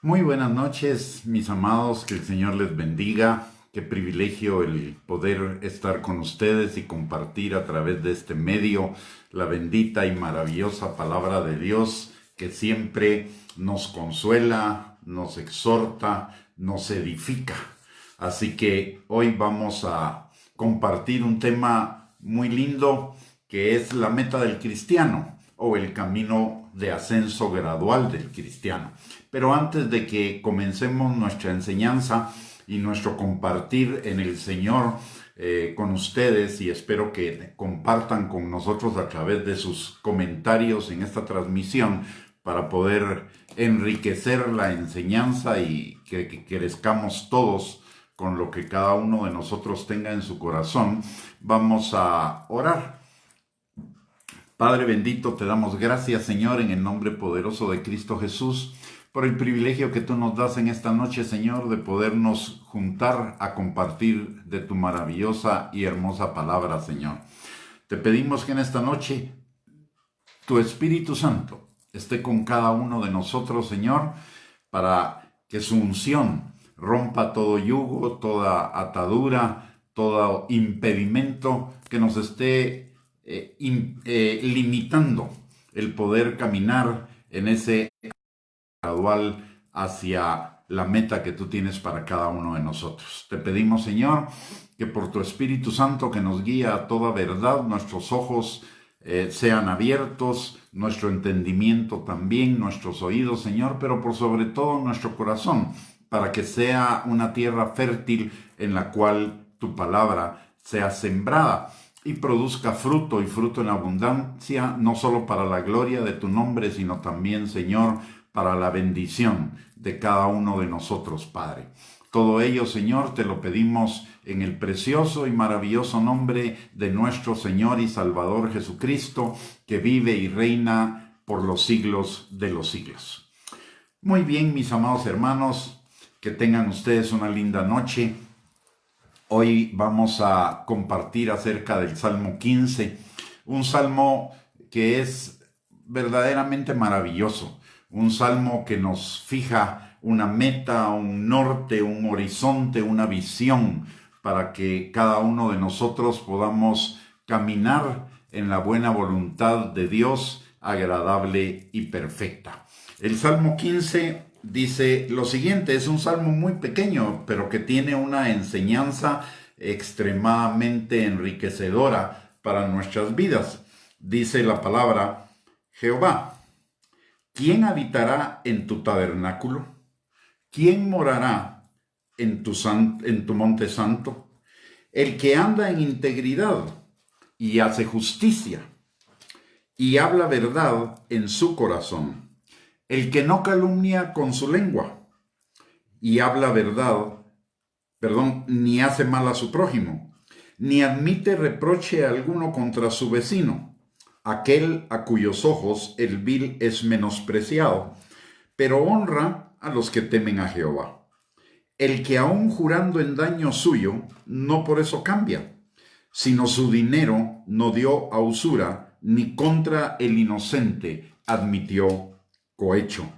Muy buenas noches, mis amados, que el Señor les bendiga. Qué privilegio el poder estar con ustedes y compartir a través de este medio la bendita y maravillosa palabra de Dios que siempre nos consuela, nos exhorta, nos edifica. Así que hoy vamos a compartir un tema muy lindo que es la meta del cristiano o el camino de ascenso gradual del cristiano. Pero antes de que comencemos nuestra enseñanza y nuestro compartir en el Señor con ustedes, y espero que compartan con nosotros a través de sus comentarios en esta transmisión para poder enriquecer la enseñanza y que crezcamos todos con lo que cada uno de nosotros tenga en su corazón, vamos a orar. Padre bendito, te damos gracias, Señor, en el nombre poderoso de Cristo Jesús, por el privilegio que tú nos das en esta noche, Señor, de podernos juntar a compartir de tu maravillosa y hermosa palabra, Señor. Te pedimos que en esta noche tu Espíritu Santo esté con cada uno de nosotros, Señor, para que su unción rompa todo yugo, toda atadura, todo impedimento que nos esté limitando el poder caminar en ese gradual hacia la meta que tú tienes para cada uno de nosotros. Te pedimos, Señor, que por tu Espíritu Santo que nos guía a toda verdad, nuestros ojos sean abiertos, nuestro entendimiento también, nuestros oídos, Señor, pero por sobre todo nuestro corazón, para que sea una tierra fértil en la cual tu palabra sea sembrada y produzca fruto y fruto en abundancia, no solo para la gloria de tu nombre, sino también, Señor, para la bendición de cada uno de nosotros, Padre. Todo ello, Señor, te lo pedimos en el precioso y maravilloso nombre de nuestro Señor y Salvador Jesucristo, que vive y reina por los siglos de los siglos. Muy bien, mis amados hermanos, que tengan ustedes una linda noche. Hoy vamos a compartir acerca del Salmo 15, un salmo que es verdaderamente maravilloso, un salmo que nos fija una meta, un norte, un horizonte, una visión para que cada uno de nosotros podamos caminar en la buena voluntad de Dios, agradable y perfecta. El Salmo 15 dice lo siguiente, es un salmo muy pequeño, pero que tiene una enseñanza extremadamente enriquecedora para nuestras vidas. Dice la palabra: Jehová, ¿quién habitará en tu tabernáculo? ¿Quién morará en tu monte santo? El que anda en integridad y hace justicia y habla verdad en su corazón. El que no calumnia con su lengua y habla verdad, ni hace mal a su prójimo, ni admite reproche alguno contra su vecino, aquel a cuyos ojos el vil es menospreciado, pero honra a los que temen a Jehová. El que aun jurando en daño suyo, no por eso cambia, sino su dinero no dio a usura, ni contra el inocente admitió cohecho.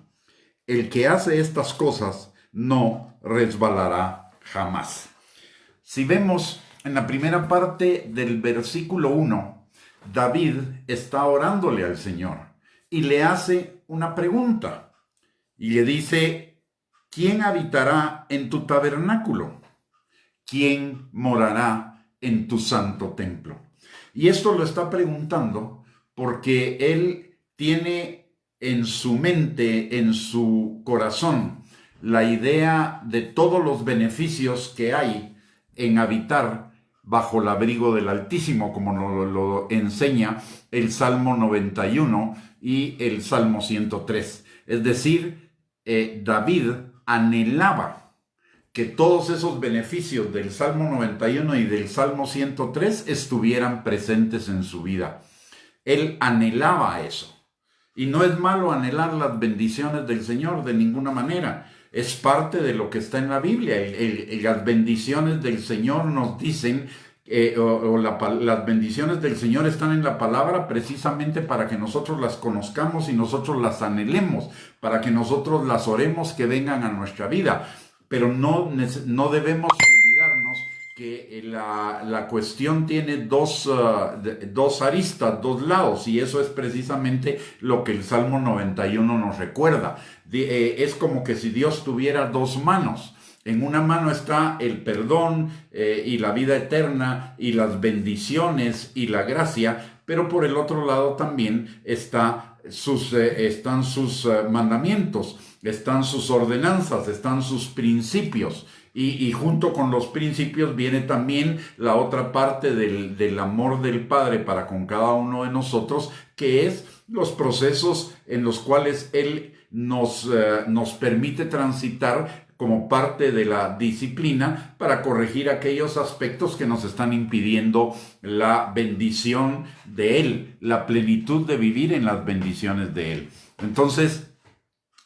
El que hace estas cosas no resbalará jamás. Si vemos en la primera parte del versículo 1, David está orándole al Señor y le hace una pregunta y le dice: ¿quién habitará en tu tabernáculo? ¿Quién morará en tu santo templo? Y esto lo está preguntando porque él tiene en su mente, en su corazón, la idea de todos los beneficios que hay en habitar bajo el abrigo del Altísimo, como nos lo enseña el Salmo 91 y el Salmo 103. Es decir, David anhelaba que todos esos beneficios del Salmo 91 y del Salmo 103 estuvieran presentes en su vida. Él anhelaba eso. Y no es malo anhelar las bendiciones del Señor de ninguna manera. Es parte de lo que está en la Biblia. Las bendiciones del Señor nos dicen las bendiciones del Señor están en la palabra precisamente para que nosotros las conozcamos y nosotros las anhelemos, para que nosotros las oremos que vengan a nuestra vida. Pero no debemos olvidarnos que la cuestión tiene dos aristas, dos lados, y eso es precisamente lo que el Salmo 91 nos recuerda. Es como que si Dios tuviera dos manos. En una mano está el perdón y la vida eterna y las bendiciones y la gracia, pero por el otro lado también están sus mandamientos, están sus ordenanzas, están sus principios. Y junto con los principios viene también la otra parte del amor del Padre para con cada uno de nosotros, que es los procesos en los cuales Él nos permite transitar como parte de la disciplina para corregir aquellos aspectos que nos están impidiendo la bendición de Él, la plenitud de vivir en las bendiciones de Él. Entonces,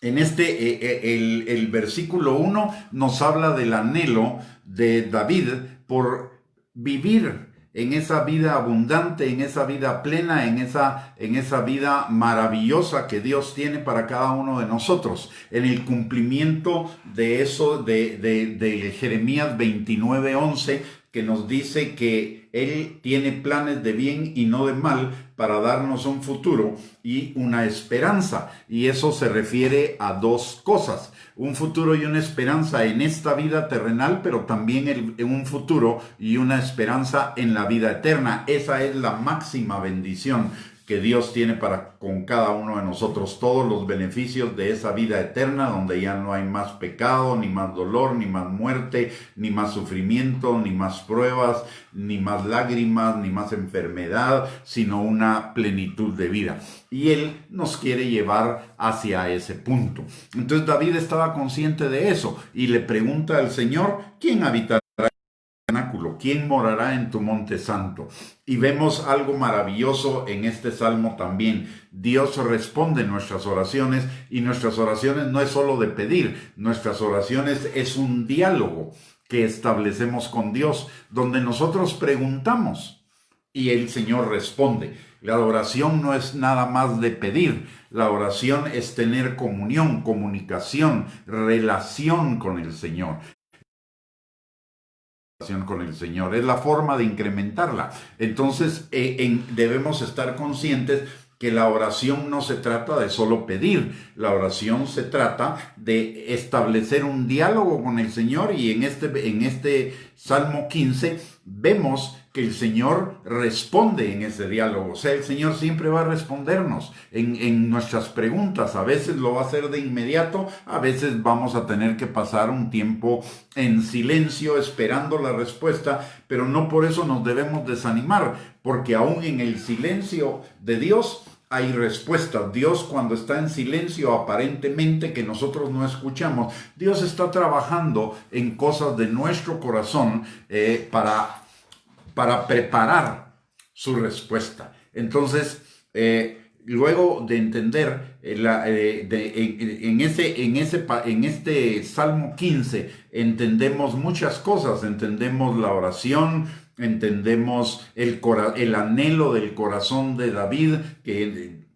en el versículo 1 nos habla del anhelo de David por vivir en esa vida abundante, en esa vida plena, en esa vida maravillosa que Dios tiene para cada uno de nosotros. En el cumplimiento de eso de Jeremías 29:11, que nos dice que Él tiene planes de bien y no de mal para darnos un futuro y una esperanza. Y eso se refiere a dos cosas: un futuro y una esperanza en esta vida terrenal, pero también en un futuro y una esperanza en la vida eterna. Esa es la máxima bendición que Dios tiene para con cada uno de nosotros, todos los beneficios de esa vida eterna, donde ya no hay más pecado, ni más dolor, ni más muerte, ni más sufrimiento, ni más pruebas, ni más lágrimas, ni más enfermedad, sino una plenitud de vida. Y Él nos quiere llevar hacia ese punto. Entonces David estaba consciente de eso y le pregunta al Señor: ¿quién habitará? ¿Quién morará en tu monte santo? Y vemos algo maravilloso en este salmo también. Dios responde nuestras oraciones, y nuestras oraciones no es solo de pedir, nuestras oraciones es un diálogo que establecemos con Dios, donde nosotros preguntamos y el Señor responde. La oración no es nada más de pedir, la oración es tener comunión, comunicación, relación con el Señor. Con el Señor es la forma de incrementarla. Entonces debemos estar conscientes que la oración no se trata de solo pedir, la oración se trata de establecer un diálogo con el Señor, y en este Salmo 15 vemos que el Señor responde en ese diálogo. O sea, el Señor siempre va a respondernos en nuestras preguntas. A veces lo va a hacer de inmediato, a veces vamos a tener que pasar un tiempo en silencio esperando la respuesta, pero no por eso nos debemos desanimar, porque aún en el silencio de Dios hay respuestas. Dios, cuando está en silencio aparentemente que nosotros no escuchamos, Dios está trabajando en cosas de nuestro corazón para preparar su respuesta. Entonces, luego de entender en este Salmo 15, entendemos muchas cosas. Entendemos la oración, entendemos el anhelo del corazón de David, que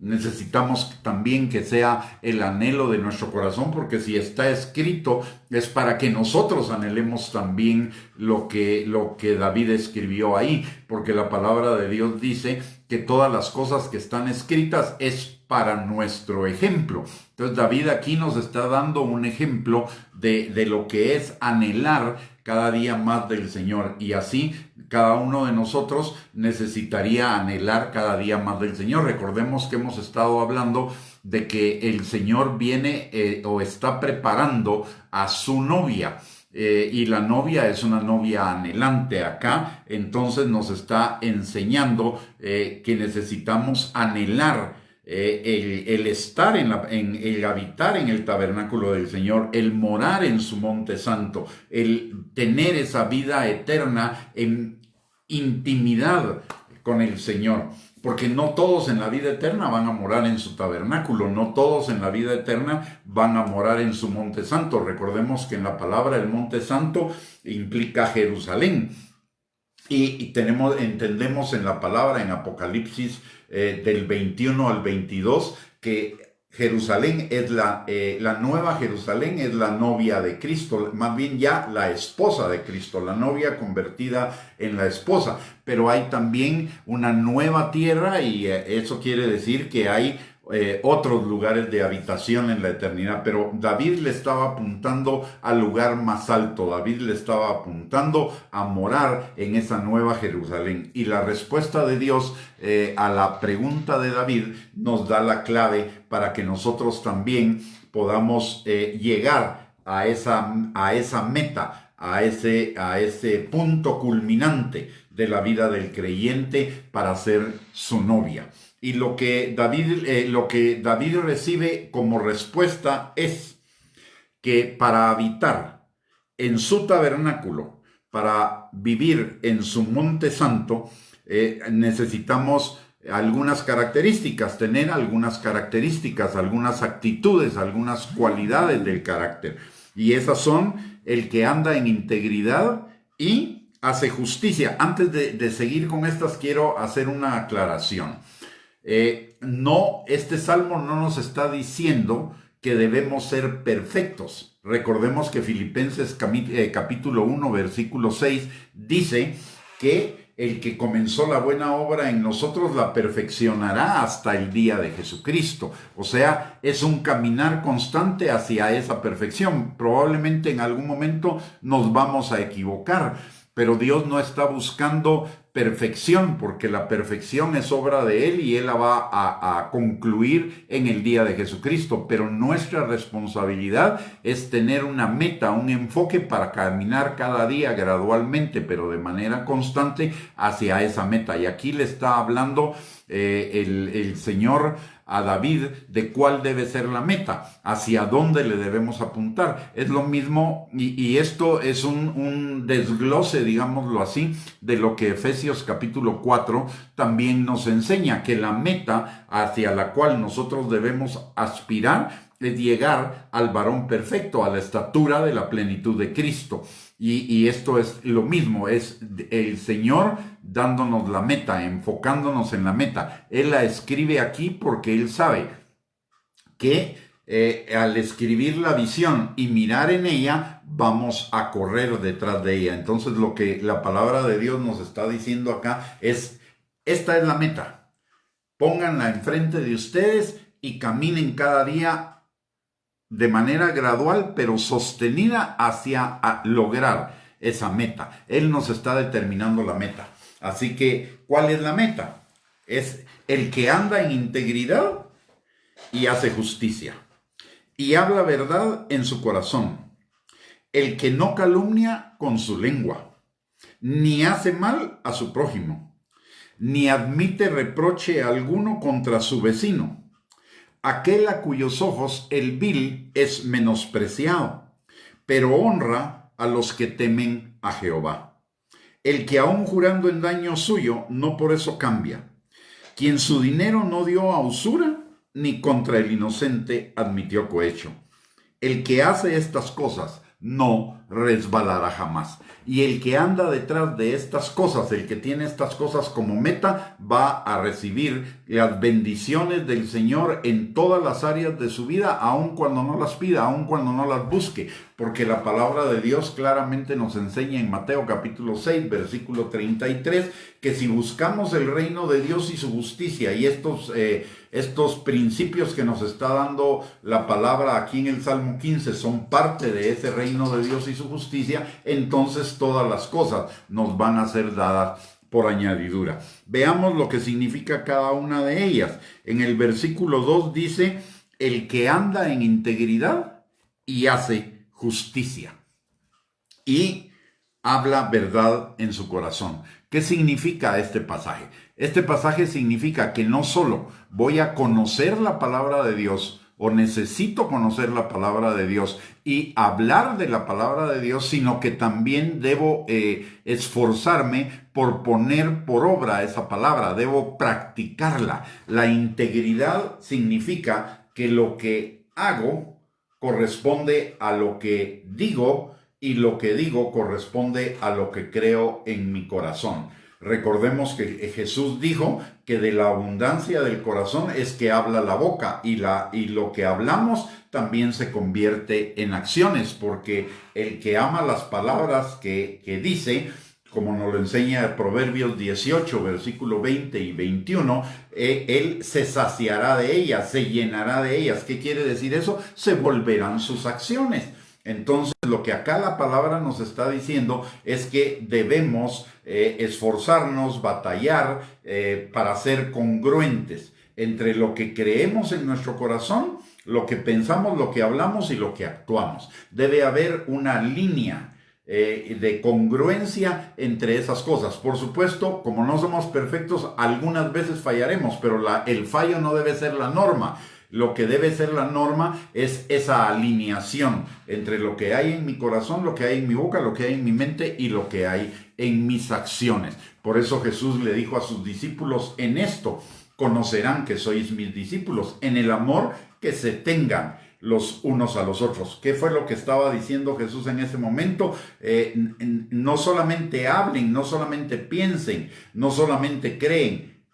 necesitamos también que sea el anhelo de nuestro corazón, porque si está escrito es para que nosotros anhelemos también lo que David escribió ahí, porque la palabra de Dios dice que todas las cosas que están escritas es para nuestro ejemplo. Entonces David aquí nos está dando un ejemplo de lo que es anhelar cada día más del Señor, y así cada uno de nosotros necesitaría anhelar cada día más del Señor. Recordemos que hemos estado hablando de que el Señor viene o está preparando a su novia. Y la novia es una novia anhelante acá. Entonces nos está enseñando que necesitamos anhelar el estar el habitar en el tabernáculo del Señor, el morar en su monte santo, el tener esa vida eterna en intimidad con el Señor. Porque no todos en la vida eterna van a morar en su tabernáculo, no todos en la vida eterna van a morar en su monte santo. Recordemos que en la palabra el monte santo implica Jerusalén. Y entendemos en la palabra, en Apocalipsis del 21 al 22, que Jerusalén es la nueva Jerusalén, es la novia de Cristo, más bien ya la esposa de Cristo, la novia convertida en la esposa. Pero hay también una nueva tierra y eso quiere decir que hay otros lugares de habitación en la eternidad, pero David le estaba apuntando al lugar más alto. David le estaba apuntando a morar en esa nueva Jerusalén, y la respuesta de Dios a la pregunta de David nos da la clave para que nosotros también podamos llegar a esa meta, a ese punto culminante de la vida del creyente para ser su novia. Y lo que David recibe como respuesta es que para habitar en su tabernáculo, para vivir en su monte santo, necesitamos algunas características, tener algunas características, algunas actitudes, algunas cualidades del carácter. Y esas son el que anda en integridad y hace justicia. Antes de seguir con estas, quiero hacer una aclaración. Este salmo no nos está diciendo que debemos ser perfectos. Recordemos que Filipenses capítulo 1, versículo 6 dice que el que comenzó la buena obra en nosotros la perfeccionará hasta el día de Jesucristo. O sea, es un caminar constante hacia esa perfección. Probablemente en algún momento nos vamos a equivocar, pero Dios no está buscando perfección, porque la perfección es obra de Él y Él la va a concluir en el día de Jesucristo. Pero nuestra responsabilidad es tener una meta, un enfoque para caminar cada día gradualmente, pero de manera constante hacia esa meta. Y aquí le está hablando el Señor a David de cuál debe ser la meta, hacia dónde le debemos apuntar. Es lo mismo, y esto es un desglose, digámoslo así, de lo que Efesios capítulo 4 también nos enseña, que la meta hacia la cual nosotros debemos aspirar es llegar al varón perfecto, a la estatura de la plenitud de Cristo. Y esto es lo mismo, es el Señor dándonos la meta, enfocándonos en la meta. Él la escribe aquí porque Él sabe que al escribir la visión y mirar en ella, vamos a correr detrás de ella. Entonces lo que la palabra de Dios nos está diciendo acá es, esta es la meta. Pónganla enfrente de ustedes y caminen cada día de manera gradual pero sostenida hacia lograr esa meta. Él nos está determinando la meta. Así que, ¿cuál es la meta? Es el que anda en integridad y hace justicia y habla verdad en su corazón, el que no calumnia con su lengua, ni hace mal a su prójimo, ni admite reproche alguno contra su vecino, aquel a cuyos ojos el vil es menospreciado, pero honra a los que temen a Jehová. El que aun jurando en daño suyo, no por eso cambia. Quien su dinero no dio a usura, ni contra el inocente admitió cohecho. El que hace estas cosas no resbalará jamás. Y el que anda detrás de estas cosas, el que tiene estas cosas como meta, va a recibir las bendiciones del Señor en todas las áreas de su vida, aun cuando no las pida, aun cuando no las busque. Porque la palabra de Dios claramente nos enseña en Mateo capítulo 6, versículo 33, que si buscamos el reino de Dios y su justicia, y estos principios que nos está dando la palabra aquí en el Salmo 15 son parte de ese reino de Dios y su justicia, entonces todas las cosas nos van a ser dadas por añadidura. Veamos lo que significa cada una de ellas. En el versículo 2 dice, el que anda en integridad y hace justicia y habla verdad en su corazón. ¿Qué significa este pasaje? Este pasaje significa que no solo voy a conocer la palabra de Dios o necesito conocer la palabra de Dios y hablar de la palabra de Dios, sino que también debo esforzarme por poner por obra esa palabra, debo practicarla. La integridad significa que lo que hago corresponde a lo que digo y lo que digo corresponde a lo que creo en mi corazón. Recordemos que Jesús dijo que de la abundancia del corazón es que habla la boca, y lo que hablamos también se convierte en acciones, porque el que ama las palabras que dice, como nos lo enseña Proverbios 18, versículo 20 y 21, él se saciará de ellas, se llenará de ellas. ¿Qué quiere decir eso? Se volverán sus acciones. Entonces, lo que acá la palabra nos está diciendo es que debemos esforzarnos, batallar para ser congruentes entre lo que creemos en nuestro corazón, lo que pensamos, lo que hablamos y lo que actuamos. Debe haber una línea de congruencia entre esas cosas. Por supuesto, como no somos perfectos, algunas veces fallaremos, pero el fallo no debe ser la norma. Lo que debe ser la norma es esa alineación entre lo que hay en mi corazón, lo que hay en mi boca, lo que hay en mi mente y lo que hay en mis acciones. Por eso Jesús le dijo a sus discípulos: en esto conocerán que sois mis discípulos, en el amor que se tengan los unos a los otros. ¿Qué fue lo que estaba diciendo Jesús en ese momento? No solamente hablen, no solamente piensen, no solamente creen,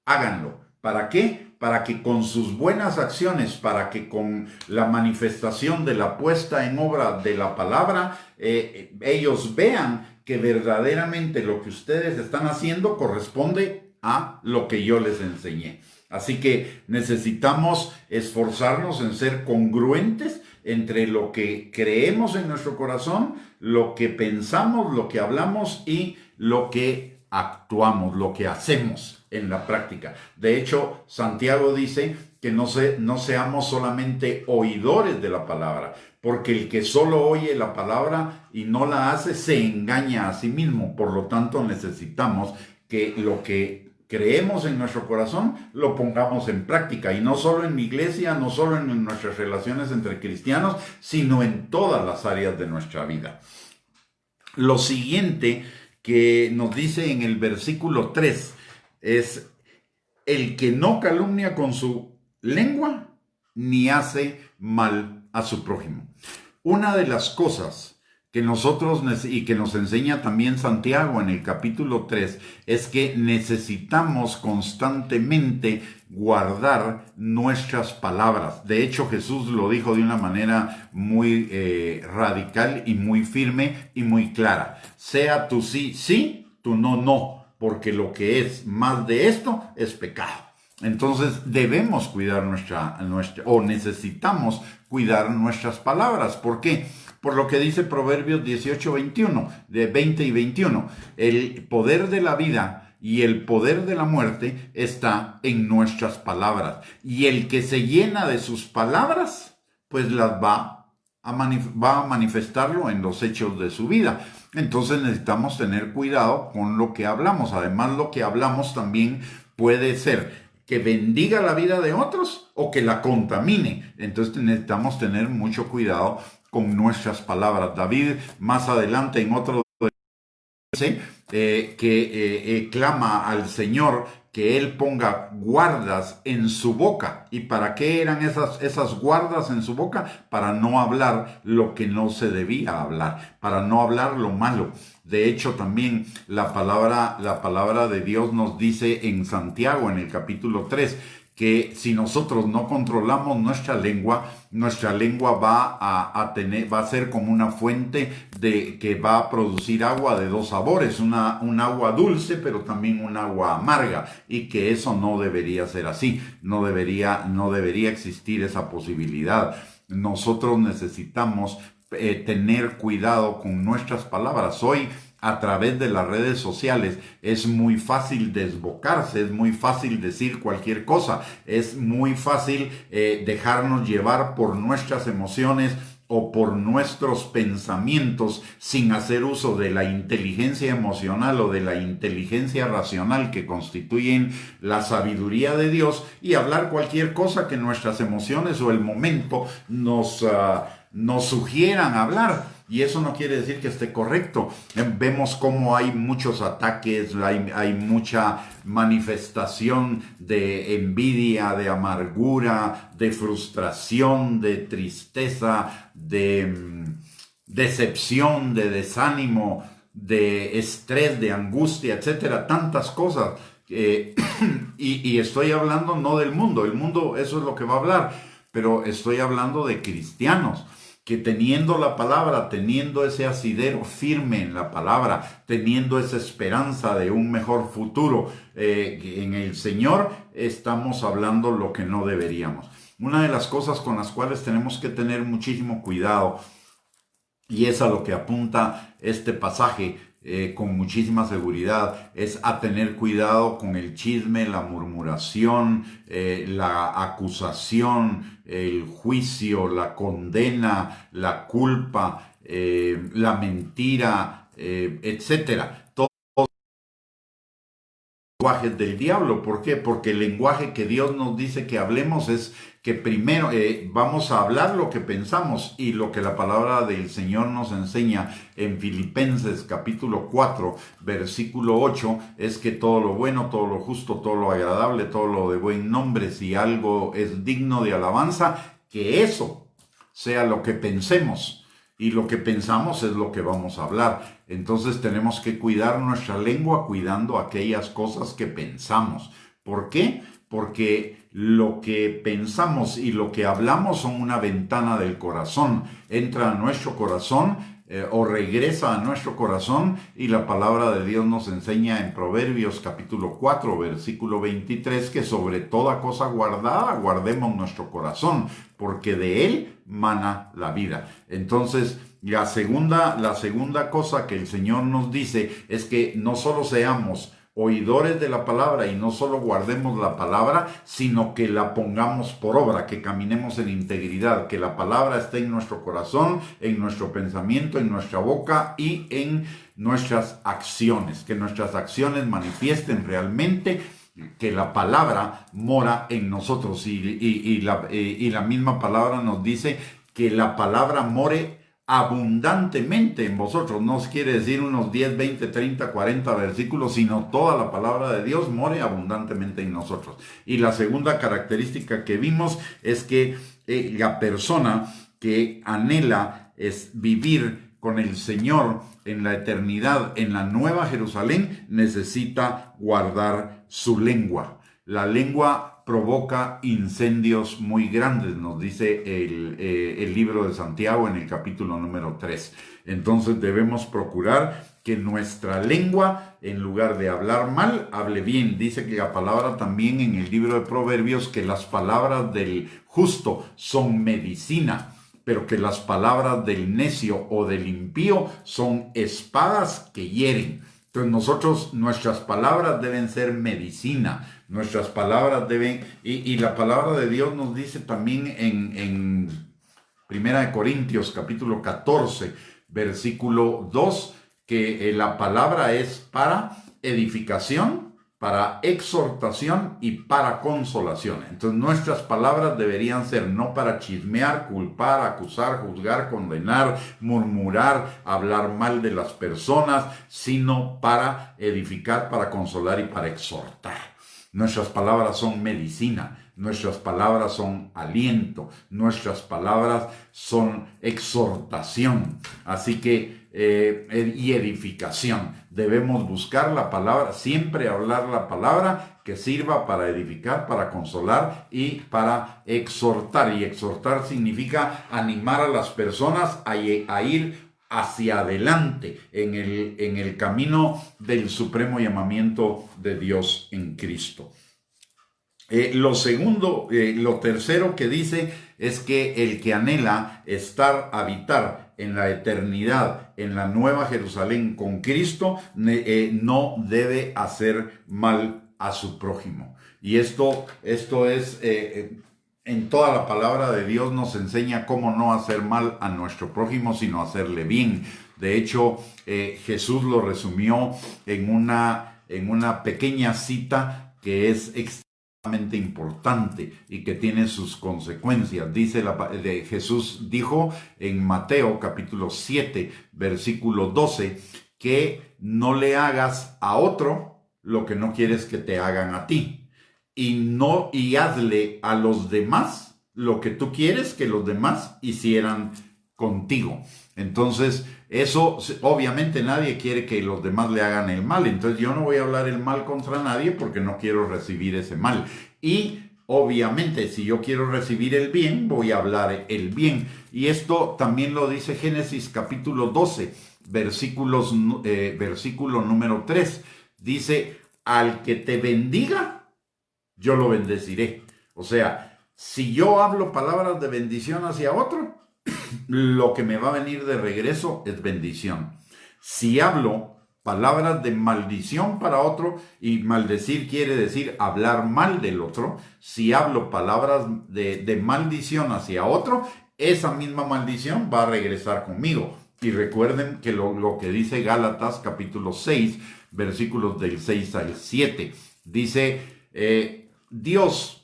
háganlo. ¿Para qué? Para que con sus buenas acciones, para que con la manifestación de la puesta en obra de la palabra, ellos vean que verdaderamente lo que ustedes están haciendo corresponde a lo que yo les enseñé. Así que necesitamos esforzarnos en ser congruentes entre lo que creemos en nuestro corazón, lo que pensamos, lo que hablamos y lo que actuamos, lo que hacemos en la práctica. De hecho, Santiago dice que no seamos solamente oidores de la palabra, porque el que solo oye la palabra y no la hace se engaña a sí mismo. Por lo tanto, necesitamos que lo que creemos en nuestro corazón lo pongamos en práctica, y no solo en mi iglesia, no solo en nuestras relaciones entre cristianos, sino en todas las áreas de nuestra vida. Lo siguiente que nos dice en el versículo 3 es: el que no calumnia con su lengua ni hace mal a su prójimo. Una de las cosas que nosotros, y que nos enseña también Santiago en el capítulo 3, es que necesitamos constantemente guardar nuestras palabras. De hecho, Jesús lo dijo de una manera muy radical y muy firme y muy clara: sea tu sí, sí, tu no, no, porque lo que es más de esto es pecado. Entonces debemos cuidar o necesitamos cuidar nuestras palabras. ¿Por qué? Por lo que dice Proverbios 18, 21, de 20 y 21. El poder de la vida y el poder de la muerte está en nuestras palabras. Y el que se llena de sus palabras, pues las va a manifestarlo en los hechos de su vida. Entonces necesitamos tener cuidado con lo que hablamos. Además, lo que hablamos también puede ser que bendiga la vida de otros o que la contamine. Entonces necesitamos tener mucho cuidado con nuestras palabras. David, más adelante en otro dice que clama al Señor que Él ponga guardas en su boca. ¿Y para qué eran esas guardas en su boca? Para no hablar lo que no se debía hablar, para no hablar lo malo. De hecho, también la palabra de Dios nos dice en Santiago, en el capítulo 3, que si nosotros no controlamos nuestra lengua va a ser como una fuente que va a producir agua de dos sabores, un agua dulce, pero también un agua amarga, y que eso no debería ser así, no debería existir esa posibilidad. Nosotros necesitamos tener cuidado con nuestras palabras. Hoy, a través de las redes sociales, es muy fácil desbocarse, es muy fácil decir cualquier cosa, es muy fácil dejarnos llevar por nuestras emociones o por nuestros pensamientos sin hacer uso de la inteligencia emocional o de la inteligencia racional que constituyen la sabiduría de Dios, y hablar cualquier cosa que nuestras emociones o el momento nos sugieran hablar. Y eso no quiere decir que esté correcto. Vemos cómo hay muchos ataques, hay mucha manifestación de envidia, de amargura, de frustración, de tristeza, de decepción, de desánimo, de estrés, de angustia, etcétera, tantas cosas. Y estoy hablando no del mundo, el mundo eso es lo que va a hablar, pero estoy hablando de cristianos que teniendo la palabra, teniendo ese asidero firme en la palabra, teniendo esa esperanza de un mejor futuro en el Señor, estamos hablando lo que no deberíamos. Una de las cosas con las cuales tenemos que tener muchísimo cuidado, y es a lo que apunta este pasaje con muchísima seguridad, es a tener cuidado con el chisme, la murmuración, la acusación, el juicio, la condena, la culpa, la mentira, etcétera. Lenguajes del diablo. ¿Por qué? Porque el lenguaje que Dios nos dice que hablemos es que primero vamos a hablar lo que pensamos, y lo que la palabra del Señor nos enseña en Filipenses capítulo 4 versículo 8 es que todo lo bueno, todo lo justo, todo lo agradable, todo lo de buen nombre, si algo es digno de alabanza, que eso sea lo que pensemos. Y lo que pensamos es lo que vamos a hablar. Entonces tenemos que cuidar nuestra lengua cuidando aquellas cosas que pensamos. ¿Por qué? Porque lo que pensamos y lo que hablamos son una ventana del corazón. Entra a nuestro corazón o regresa a nuestro corazón, y la palabra de Dios nos enseña en Proverbios capítulo 4 versículo 23 que sobre toda cosa guardada guardemos nuestro corazón, porque de él mana la vida. Entonces, la segunda cosa que el Señor nos dice es que no solo seamos oidores de la palabra y no solo guardemos la palabra, sino que la pongamos por obra, que caminemos en integridad, que la palabra esté en nuestro corazón, en nuestro pensamiento, en nuestra boca y en nuestras acciones, que nuestras acciones manifiesten realmente que la palabra mora en nosotros, y la misma palabra nos dice que la palabra more abundantemente en vosotros. No quiere decir unos 10, 20, 30, 40 versículos, sino toda la palabra de Dios more abundantemente en nosotros. Y la segunda característica que vimos es que la persona que anhela es vivir con el Señor en la eternidad, en la Nueva Jerusalén, necesita guardar su lengua. La lengua provoca incendios muy grandes, nos dice el libro de Santiago en el capítulo número 3. Entonces debemos procurar que nuestra lengua, en lugar de hablar mal, hable bien. Dice que la palabra también en el libro de Proverbios, que las palabras del justo son medicina, pero que las palabras del necio o del impío son espadas que hieren. Entonces nuestras palabras deben ser medicina, nuestras palabras deben, y la palabra de Dios nos dice también en 1 Corintios capítulo 14, versículo 2, que la palabra es para edificación, para exhortación y para consolación. Entonces nuestras palabras deberían ser no para chismear, culpar, acusar, juzgar, condenar, murmurar, hablar mal de las personas, sino para edificar, para consolar y para exhortar. Nuestras palabras son medicina, nuestras palabras son aliento, nuestras palabras son exhortación. Así que y edificación. Debemos buscar la palabra, siempre hablar la palabra que sirva para edificar, para consolar y para exhortar. Y exhortar significa animar a las personas a ir hacia adelante en el camino del supremo llamamiento de Dios en Cristo. Lo tercero que dice es que el que anhela habitar en la eternidad, en la Nueva Jerusalén con Cristo, no debe hacer mal a su prójimo. Y esto es, en toda la palabra de Dios nos enseña cómo no hacer mal a nuestro prójimo, sino hacerle bien. De hecho, Jesús lo resumió en una pequeña cita que es extremadamente importante y que tiene sus consecuencias. Jesús dijo en Mateo capítulo 7, versículo 12, que no le hagas a otro lo que no quieres que te hagan a ti, y hazle a los demás lo que tú quieres que los demás hicieran contigo. Entonces, eso, obviamente nadie quiere que los demás le hagan el mal. Entonces yo no voy a hablar el mal contra nadie porque no quiero recibir ese mal. Y obviamente, si yo quiero recibir el bien, voy a hablar el bien. Y esto también lo dice Génesis capítulo 12, versículo número 3. Dice, al que te bendiga, yo lo bendeciré. O sea, si yo hablo palabras de bendición hacia otro, lo que me va a venir de regreso es bendición. Si hablo palabras de maldición para otro, y maldecir quiere decir hablar mal del otro, si hablo palabras de maldición hacia otro, esa misma maldición va a regresar conmigo. Y recuerden que lo que dice Gálatas capítulo 6, versículos del 6 al 7, dice, Dios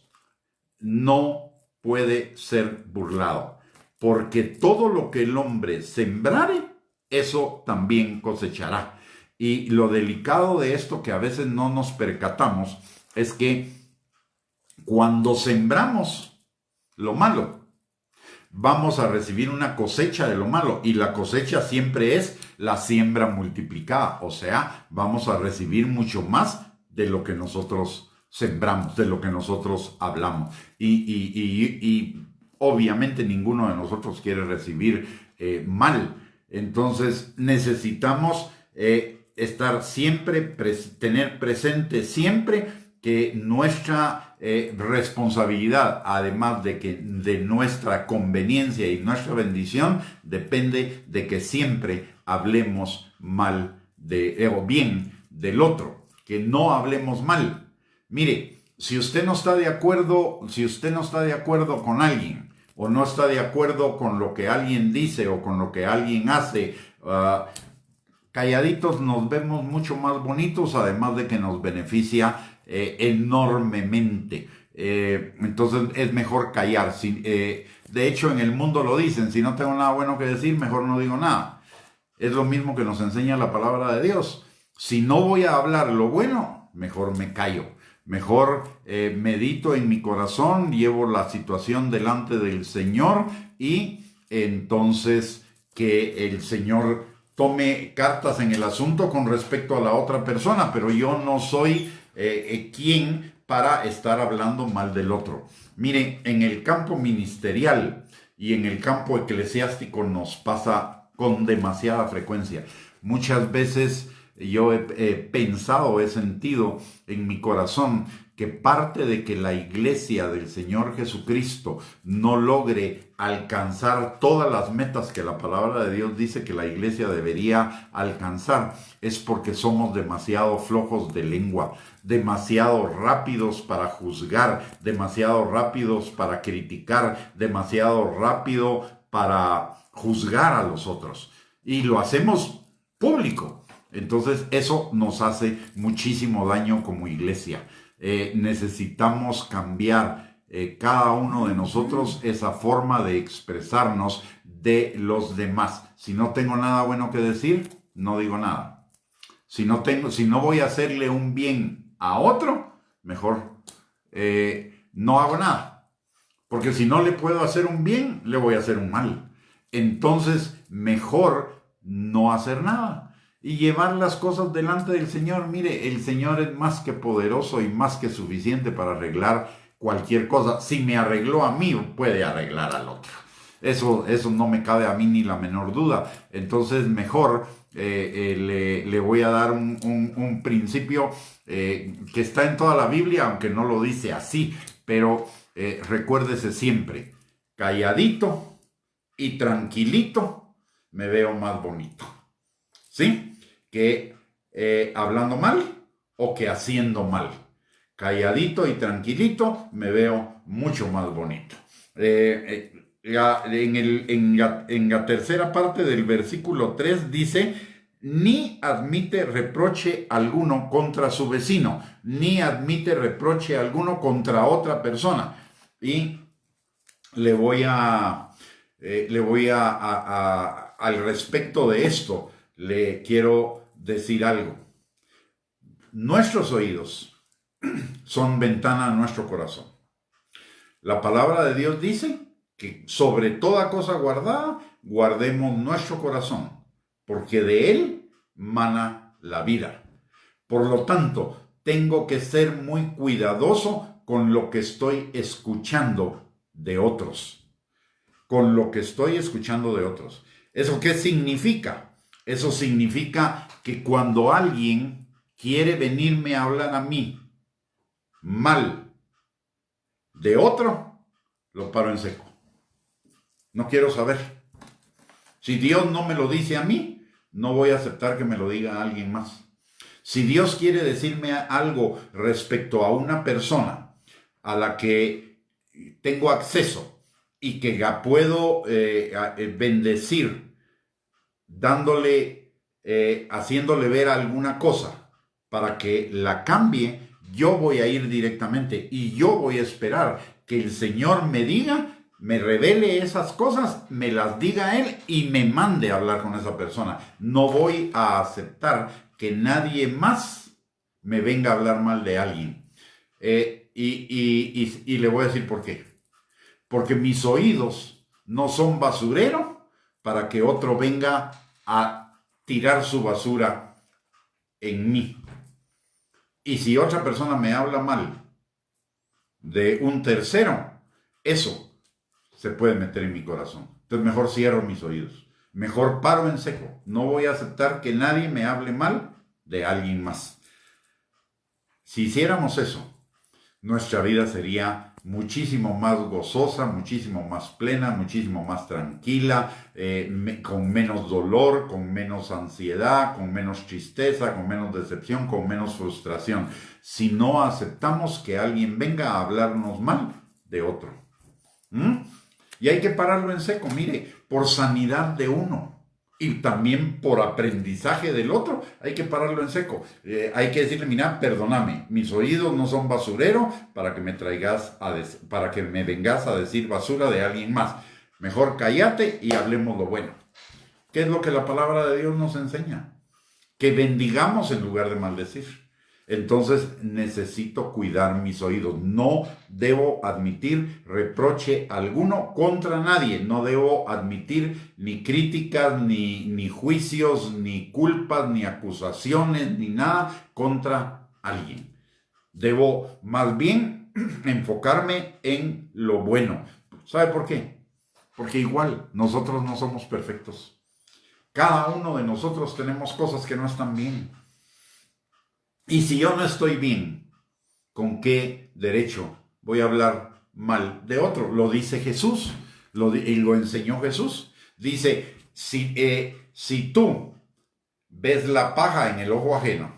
no puede ser burlado, porque todo lo que el hombre sembrare, eso también cosechará. Y lo delicado de esto que a veces no nos percatamos es que cuando sembramos lo malo, vamos a recibir una cosecha de lo malo, y la cosecha siempre es la siembra multiplicada, o sea, vamos a recibir mucho más de lo que nosotros sembramos, de lo que nosotros hablamos. Y obviamente ninguno de nosotros quiere recibir mal. Entonces necesitamos estar siempre, tener presente siempre que nuestra responsabilidad, además de nuestra conveniencia y nuestra bendición, depende de que siempre hablemos mal o bien del otro, que no hablemos mal. Mire, si usted no está de acuerdo con alguien, o no está de acuerdo con lo que alguien dice o con lo que alguien hace, calladitos nos vemos mucho más bonitos, además de que nos beneficia enormemente. Entonces es mejor callar. De hecho, en el mundo lo dicen, si no tengo nada bueno que decir, mejor no digo nada. Es lo mismo que nos enseña la palabra de Dios. Si no voy a hablar lo bueno, mejor me callo. Mejor medito en mi corazón, llevo la situación delante del Señor, y entonces que el Señor tome cartas en el asunto con respecto a la otra persona, pero yo no soy quien para estar hablando mal del otro. Mire, en el campo ministerial y en el campo eclesiástico nos pasa con demasiada frecuencia. Muchas veces yo he pensado, he sentido en mi corazón que parte de que la iglesia del Señor Jesucristo no logre alcanzar todas las metas que la palabra de Dios dice que la iglesia debería alcanzar, es porque somos demasiado flojos de lengua, demasiado rápidos para juzgar, demasiado rápidos para criticar, demasiado rápido para juzgar a los otros. Y lo hacemos público. Entonces eso nos hace muchísimo daño como iglesia. Necesitamos cambiar cada uno de nosotros esa forma de expresarnos de los demás. Si no tengo nada bueno que decir, no digo nada. Si no voy a hacerle un bien a otro, mejor no hago nada. Porque si no le puedo hacer un bien, le voy a hacer un mal. Entonces, mejor no hacer nada y llevar las cosas delante del Señor. Mire, el Señor es más que poderoso y más que suficiente para arreglar cualquier cosa. Si me arregló a mí, puede arreglar al otro. Eso no me cabe a mí ni la menor duda. Entonces, mejor le voy a dar un principio que está en toda la Biblia, aunque no lo dice así, pero recuérdese siempre, calladito y tranquilito me veo más bonito. ¿Sí? Que hablando mal o que haciendo mal. Calladito y tranquilito me veo mucho más bonito. En la tercera parte del versículo 3 dice, ni admite reproche alguno contra su vecino, ni admite reproche alguno contra otra persona. Y le voy al respecto de esto, le quiero decir algo. Nuestros oídos son ventana a nuestro corazón. La palabra de Dios dice que sobre toda cosa guardada, guardemos nuestro corazón, porque de él mana la vida. Por lo tanto, tengo que ser muy cuidadoso con lo que estoy escuchando de otros. Con lo que estoy escuchando de otros. ¿Eso qué significa? Eso significa que cuando alguien quiere venirme a hablar a mí mal de otro, lo paro en seco. No quiero saber. Si Dios no me lo dice a mí, no voy a aceptar que me lo diga a alguien más. Si Dios quiere decirme algo respecto a una persona a la que tengo acceso y que la puedo bendecir, haciéndole ver alguna cosa para que la cambie, yo voy a ir directamente y yo voy a esperar que el Señor me diga, me revele esas cosas, me las diga Él y me mande a hablar con esa persona. No voy a aceptar que nadie más me venga a hablar mal de alguien. Y le voy a decir por qué. Porque mis oídos no son basurero para que otro venga a tirar su basura en mí. Y si otra persona me habla mal de un tercero, eso se puede meter en mi corazón. Entonces mejor cierro mis oídos. Mejor paro en seco. No voy a aceptar que nadie me hable mal de alguien más. Si hiciéramos eso, nuestra vida sería muchísimo más gozosa, muchísimo más plena, muchísimo más tranquila, con menos dolor, con menos ansiedad, con menos tristeza, con menos decepción, con menos frustración. Si no aceptamos que alguien venga a hablarnos mal de otro. Y hay que pararlo en seco, mire, por sanidad de uno. Y también por aprendizaje del otro, hay que pararlo en seco. Hay que decirle, mira, perdóname, mis oídos no son basurero para que me para que me vengas a decir basura de alguien más. Mejor cállate y hablemos lo bueno. ¿Qué es lo que la palabra de Dios nos enseña? Que bendigamos en lugar de maldecir. Entonces necesito cuidar mis oídos. No debo admitir reproche alguno contra nadie. No debo admitir ni críticas, ni juicios, ni culpas, ni acusaciones, ni nada contra alguien. Debo más bien enfocarme en lo bueno. ¿Sabe por qué? Porque igual nosotros no somos perfectos. Cada uno de nosotros tenemos cosas que no están bien. Y si yo no estoy bien, ¿con qué derecho voy a hablar mal de otro? Lo dice Jesús, y lo enseñó Jesús. Dice, si tú ves la paja en el ojo ajeno,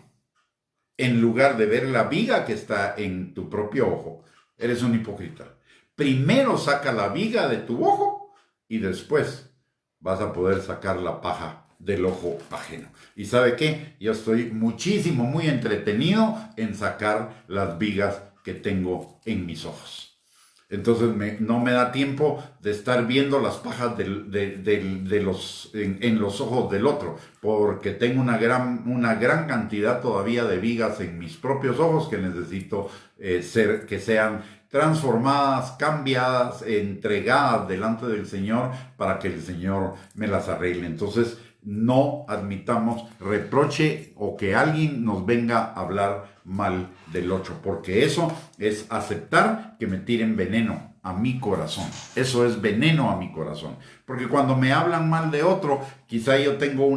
en lugar de ver la viga que está en tu propio ojo, eres un hipócrita. Primero saca la viga de tu ojo y después vas a poder sacar la paja del ojo ajeno. ¿Y sabe qué? Yo estoy muy entretenido en sacar las vigas que tengo en mis ojos. Entonces no me da tiempo de estar viendo las pajas en los ojos del otro, porque tengo una gran cantidad todavía de vigas en mis propios ojos que necesito que sean transformadas, cambiadas, entregadas delante del Señor para que el Señor me las arregle. Entonces, no admitamos reproche o que alguien nos venga a hablar mal del otro, porque eso es aceptar que me tiren veneno a mi corazón. Eso es veneno a mi corazón, porque cuando me hablan mal de otro, quizá yo tengo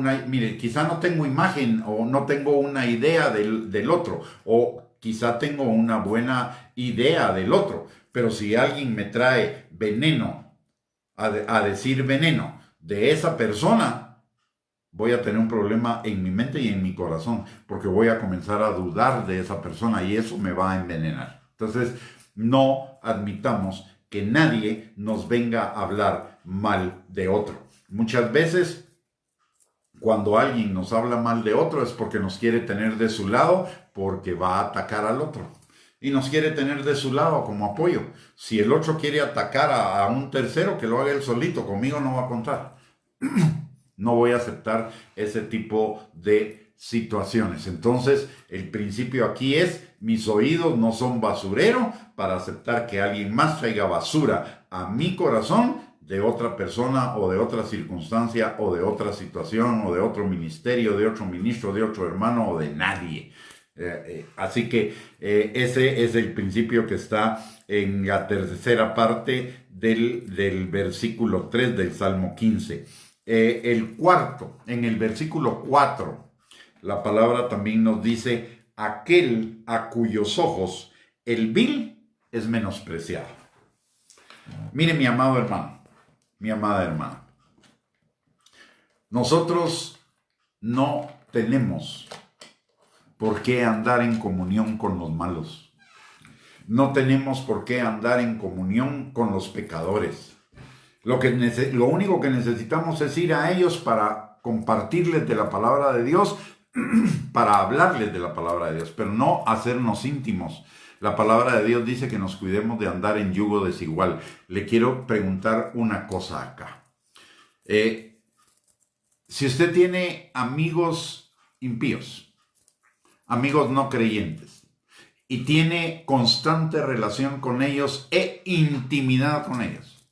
quizá no tengo imagen o no tengo una idea del otro, o quizá tengo una buena idea del otro, pero si alguien me trae veneno, a decir veneno de esa persona, voy a tener un problema en mi mente y en mi corazón, porque voy a comenzar a dudar de esa persona y eso me va a envenenar. Entonces, no admitamos que nadie nos venga a hablar mal de otro. Muchas veces, cuando alguien nos habla mal de otro es porque nos quiere tener de su lado, porque va a atacar al otro. Y nos quiere tener de su lado como apoyo. Si el otro quiere atacar a un tercero, que lo haga él solito, conmigo no va a contar. No voy a aceptar ese tipo de situaciones. Entonces, el principio aquí es, mis oídos no son basurero para aceptar que alguien más traiga basura a mi corazón de otra persona o de otra circunstancia o de otra situación o de otro ministerio, de otro ministro, de otro hermano o de nadie. Así que ese es el principio que está en la tercera parte del versículo 3 del Salmo 15. El cuarto, en el versículo 4, la palabra también nos dice: aquel a cuyos ojos el vil es menospreciado. Mire, mi amado hermano, mi amada hermana, nosotros no tenemos por qué andar en comunión con los malos. No tenemos por qué andar en comunión con los pecadores. Lo único que necesitamos es ir a ellos para compartirles de la palabra de Dios, para hablarles de la palabra de Dios, pero no hacernos íntimos. La palabra de Dios dice que nos cuidemos de andar en yugo desigual. Le quiero preguntar una cosa acá. Si usted tiene amigos impíos, amigos no creyentes, y tiene constante relación con ellos e intimidad con ellos,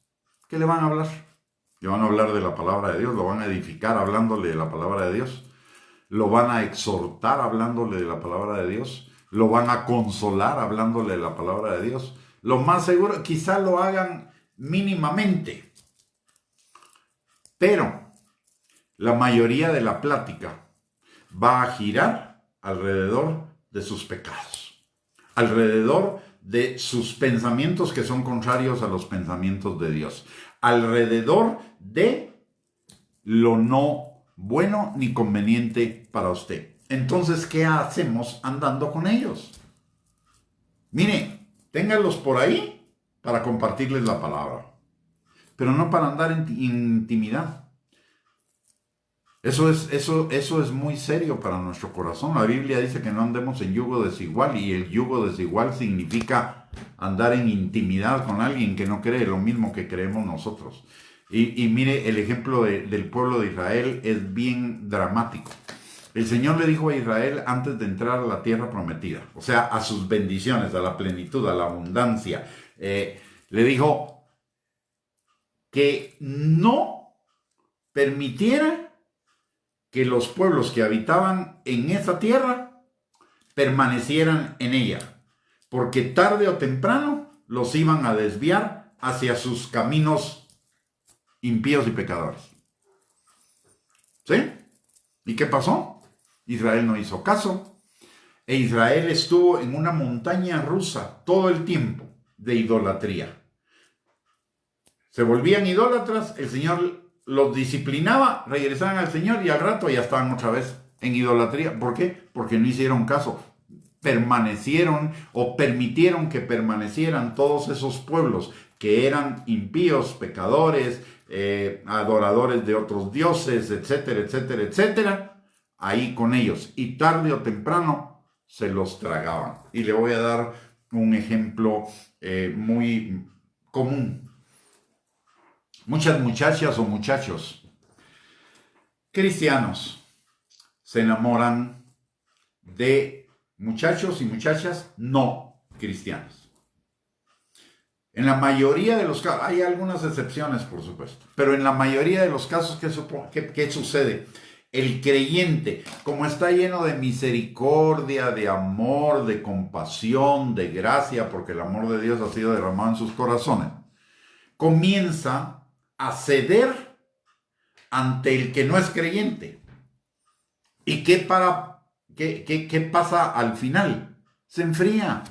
¿qué le van a hablar? Le van a hablar de la palabra de Dios, lo van a edificar hablándole de la palabra de Dios, lo van a exhortar hablándole de la palabra de Dios, lo van a consolar hablándole de la palabra de Dios. Lo más seguro, quizá lo hagan mínimamente, pero la mayoría de la plática va a girar alrededor de sus pecados, alrededor de sus pensamientos que son contrarios a los pensamientos de Dios, alrededor de lo no bueno ni conveniente para usted. Entonces, ¿qué hacemos andando con ellos? Mire, ténganlos por ahí para compartirles la palabra, pero no para andar en intimidad. Eso es muy serio para nuestro corazón. La Biblia dice que no andemos en yugo desigual, y el yugo desigual significa andar en intimidad con alguien que no cree lo mismo que creemos nosotros. Y mire, el ejemplo del pueblo de Israel es bien dramático. El Señor le dijo a Israel antes de entrar a la tierra prometida, o sea, a sus bendiciones, a la plenitud, a la abundancia, le dijo que no permitiera que los pueblos que habitaban en esa tierra permanecieran en ella, porque tarde o temprano los iban a desviar hacia sus caminos impíos y pecadores. ¿Sí? ¿Y qué pasó? Israel no hizo caso, e Israel estuvo en una montaña rusa todo el tiempo de idolatría. Se volvían idólatras, el Señor los disciplinaba, regresaban al Señor y al rato ya estaban otra vez en idolatría. ¿Por qué? Porque no hicieron caso. Permanecieron o permitieron que permanecieran todos esos pueblos que eran impíos, pecadores, adoradores de otros dioses, etcétera, etcétera, etcétera, ahí con ellos. Y tarde o temprano se los tragaban. Y le voy a dar un ejemplo muy común. Muchas muchachas o muchachos cristianos se enamoran de muchachos y muchachas no cristianos. En la mayoría de los casos, hay algunas excepciones por supuesto, pero en la mayoría de los casos, ¿qué sucede? El creyente, como está lleno de misericordia, de amor, de compasión, de gracia, porque el amor de Dios ha sido derramado en sus corazones, comienza a ceder ante el que no es creyente. ¿Y qué pasa al final? Se enfría.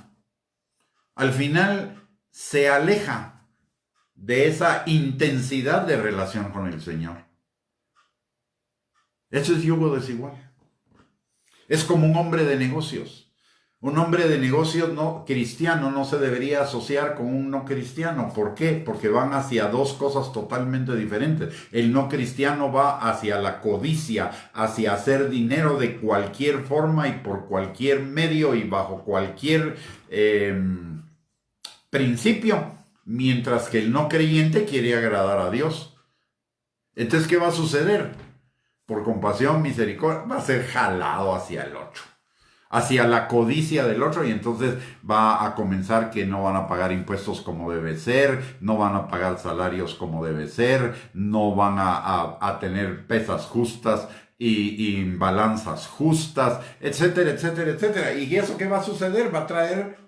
Al final se aleja de esa intensidad de relación con el Señor. Eso es yugo desigual. Es como un hombre de negocios. Un hombre de negocios no cristiano no se debería asociar con un no cristiano. ¿Por qué? Porque van hacia dos cosas totalmente diferentes. El no cristiano va hacia la codicia, hacia hacer dinero de cualquier forma y por cualquier medio y bajo cualquier principio, mientras que el no creyente quiere agradar a Dios. Entonces, ¿qué va a suceder? Por compasión, misericordia, va a ser jalado hacia el otro. hacia la codicia del otro, y entonces va a comenzar que no van a pagar impuestos como debe ser, no van a pagar salarios como debe ser, no van a tener pesas justas y balanzas justas, etcétera, etcétera, etcétera. ¿Y eso qué va a suceder? Va a traer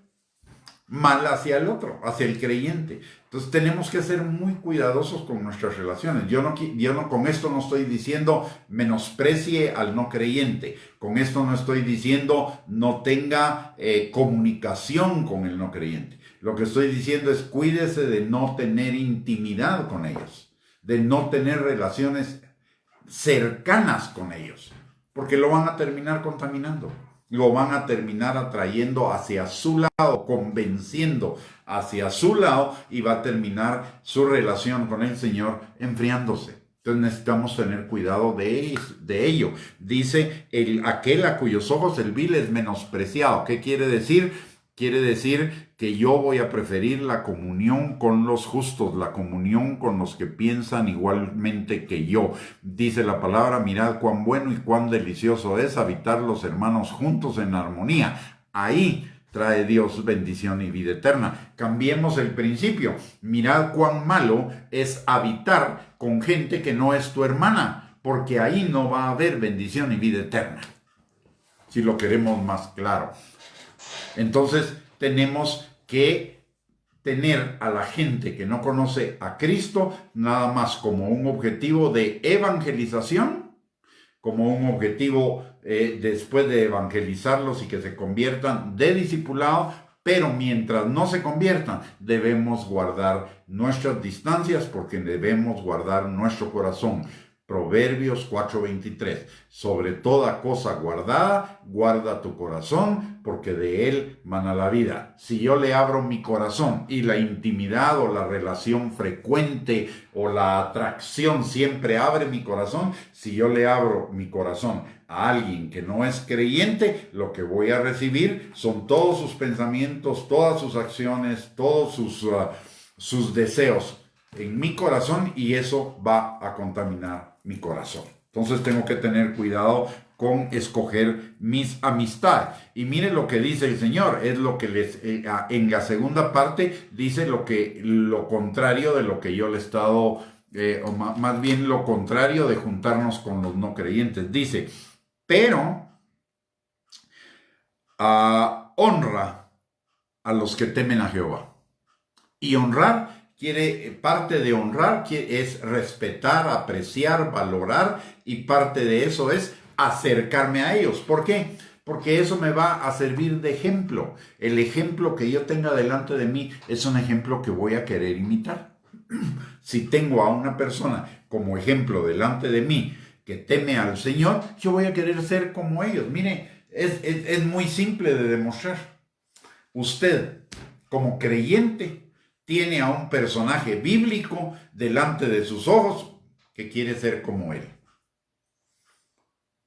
mal hacia el otro, hacia el creyente. Entonces tenemos que ser muy cuidadosos con nuestras relaciones. Yo no con esto no estoy diciendo menosprecie al no creyente. Con esto no estoy diciendo no tenga comunicación con el no creyente. Lo que estoy diciendo es cuídese de no tener intimidad con ellos, de no tener relaciones cercanas con ellos, porque lo van a terminar contaminando. Lo van a terminar atrayendo hacia su lado, convenciendo hacia su lado, y va a terminar su relación con el Señor enfriándose. Entonces necesitamos tener cuidado de ello. Dice, aquel a cuyos ojos el vil es menospreciado. ¿Qué quiere decir? Quiere decir que yo voy a preferir la comunión con los justos, la comunión con los que piensan igualmente que yo. Dice la palabra, mirad cuán bueno y cuán delicioso es habitar los hermanos juntos en armonía. Ahí trae Dios bendición y vida eterna. Cambiemos el principio. Mirad cuán malo es habitar con gente que no es tu hermana, porque ahí no va a haber bendición y vida eterna, si lo queremos más claro. Entonces tenemos que tener a la gente que no conoce a Cristo nada más como un objetivo de evangelización, como un objetivo después de evangelizarlos y que se conviertan, de discipulado, pero mientras no se conviertan debemos guardar nuestras distancias, porque debemos guardar nuestro corazón. Proverbios 4:23, sobre toda cosa guardada, guarda tu corazón, porque de él mana la vida. Si yo le abro mi corazón y la intimidad o la relación frecuente o la atracción siempre abre mi corazón, si yo le abro mi corazón a alguien que no es creyente, lo que voy a recibir son todos sus pensamientos, todas sus acciones, todos sus deseos en mi corazón, y eso va a contaminar mi corazón. Entonces tengo que tener cuidado con escoger mis amistades. Y miren lo que dice el Señor, es lo que en la segunda parte dice lo contrario de lo que yo le he estado, o más bien lo contrario de juntarnos con los no creyentes. Dice, pero honra a los que temen a Jehová. Y honrar parte de honrar es respetar, apreciar, valorar, y parte de eso es acercarme a ellos. ¿Por qué? Porque eso me va a servir de ejemplo. El ejemplo que yo tenga delante de mí es un ejemplo que voy a querer imitar. Si tengo a una persona como ejemplo delante de mí que teme al Señor, yo voy a querer ser como ellos. Mire, es muy simple de demostrar. Usted, como creyente, tiene a un personaje bíblico delante de sus ojos que quiere ser como él.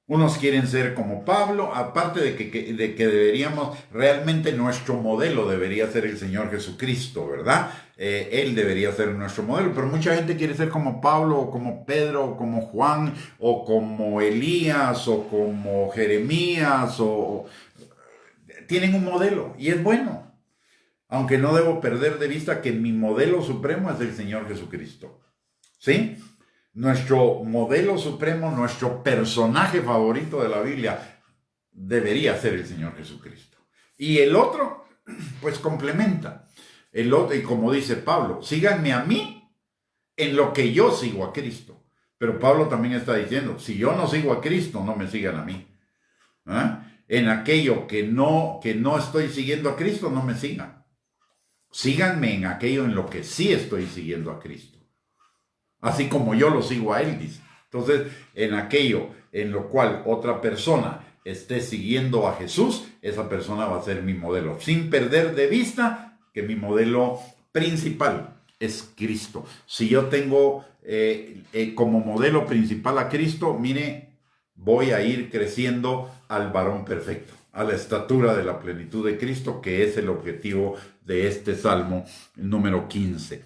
Unos quieren ser como Pablo, aparte de que deberíamos, realmente nuestro modelo debería ser el Señor Jesucristo, ¿verdad? Él debería ser nuestro modelo, pero mucha gente quiere ser como Pablo, o como Pedro, o como Juan, o como Elías, o como Jeremías, tienen un modelo, y es bueno. Aunque no debo perder de vista que mi modelo supremo es el Señor Jesucristo. ¿Sí? Nuestro modelo supremo, nuestro personaje favorito de la Biblia debería ser el Señor Jesucristo. Y el otro, pues complementa. El otro, y como dice Pablo, síganme a mí en lo que yo sigo a Cristo. Pero Pablo también está diciendo, si yo no sigo a Cristo, no me sigan a mí. En aquello que no estoy siguiendo a Cristo, no me sigan. Síganme en aquello en lo que sí estoy siguiendo a Cristo. Así como yo lo sigo a Él, dice. Entonces, en aquello en lo cual otra persona esté siguiendo a Jesús, esa persona va a ser mi modelo. Sin perder de vista que mi modelo principal es Cristo. Si yo tengo como modelo principal a Cristo, mire, voy a ir creciendo al varón perfecto, a la estatura de la plenitud de Cristo, que es el objetivo de este Salmo número 15.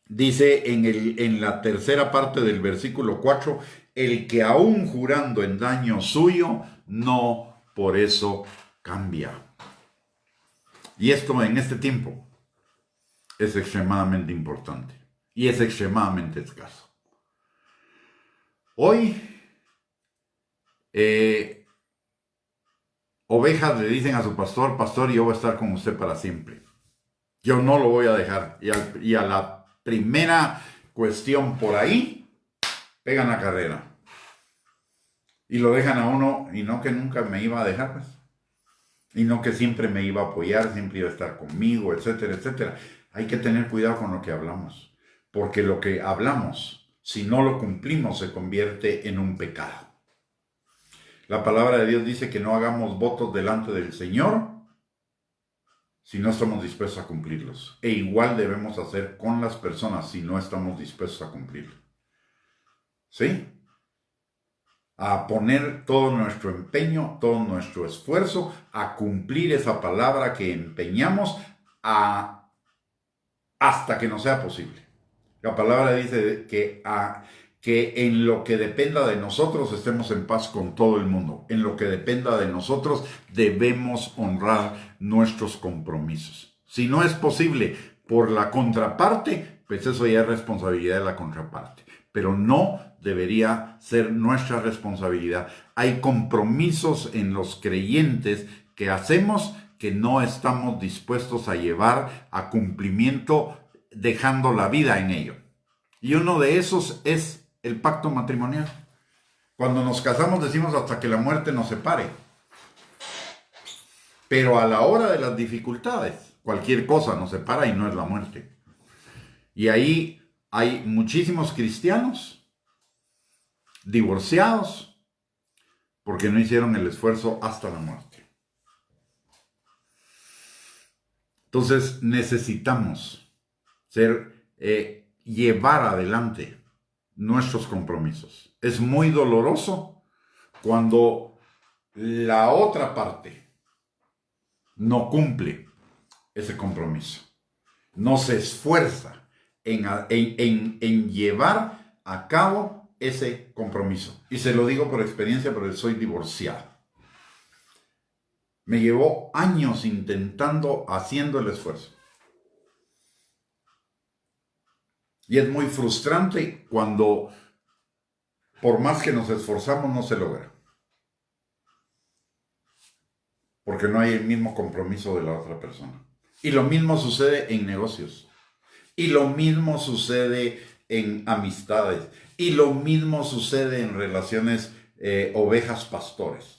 Dice en la tercera parte del versículo 4, el que aún jurando en daño suyo no por eso cambia. Y esto en este tiempo es extremadamente importante y es extremadamente escaso. Hoy, ovejas le dicen a su pastor: pastor, yo voy a estar con usted para siempre. Yo no lo voy a dejar. Y a la primera cuestión por ahí, pegan la carrera. Y lo dejan a uno, y no que nunca me iba a dejar, pues. Y no que siempre me iba a apoyar, siempre iba a estar conmigo, etcétera, etcétera. Hay que tener cuidado con lo que hablamos. Porque lo que hablamos, si no lo cumplimos, se convierte en un pecado. La palabra de Dios dice que no hagamos votos delante del Señor si no estamos dispuestos a cumplirlos. E igual debemos hacer con las personas si no estamos dispuestos a cumplirlos. ¿Sí? A poner todo nuestro empeño, todo nuestro esfuerzo, a cumplir esa palabra que empeñamos hasta que nos sea posible. La palabra dice que en lo que dependa de nosotros estemos en paz con todo el mundo. En lo que dependa de nosotros debemos honrar nuestros compromisos. Si no es posible por la contraparte, pues eso ya es responsabilidad de la contraparte. Pero no debería ser nuestra responsabilidad. Hay compromisos en los creyentes que hacemos que no estamos dispuestos a llevar a cumplimiento dejando la vida en ello. Y uno de esos es el pacto matrimonial. Cuando nos casamos decimos hasta que la muerte nos separe. Pero a la hora de las dificultades, cualquier cosa nos separa y no es la muerte. Y ahí hay muchísimos cristianos divorciados porque no hicieron el esfuerzo hasta la muerte. Entonces necesitamos llevar adelante nuestros compromisos. Es muy doloroso cuando la otra parte no cumple ese compromiso, no se esfuerza en llevar a cabo ese compromiso. Y se lo digo por experiencia, porque soy divorciado. Me llevó años haciendo el esfuerzo. Y es muy frustrante cuando, por más que nos esforzamos, no se logra. Porque no hay el mismo compromiso de la otra persona. Y lo mismo sucede en negocios. Y lo mismo sucede en amistades. Y lo mismo sucede en relaciones ovejas-pastores.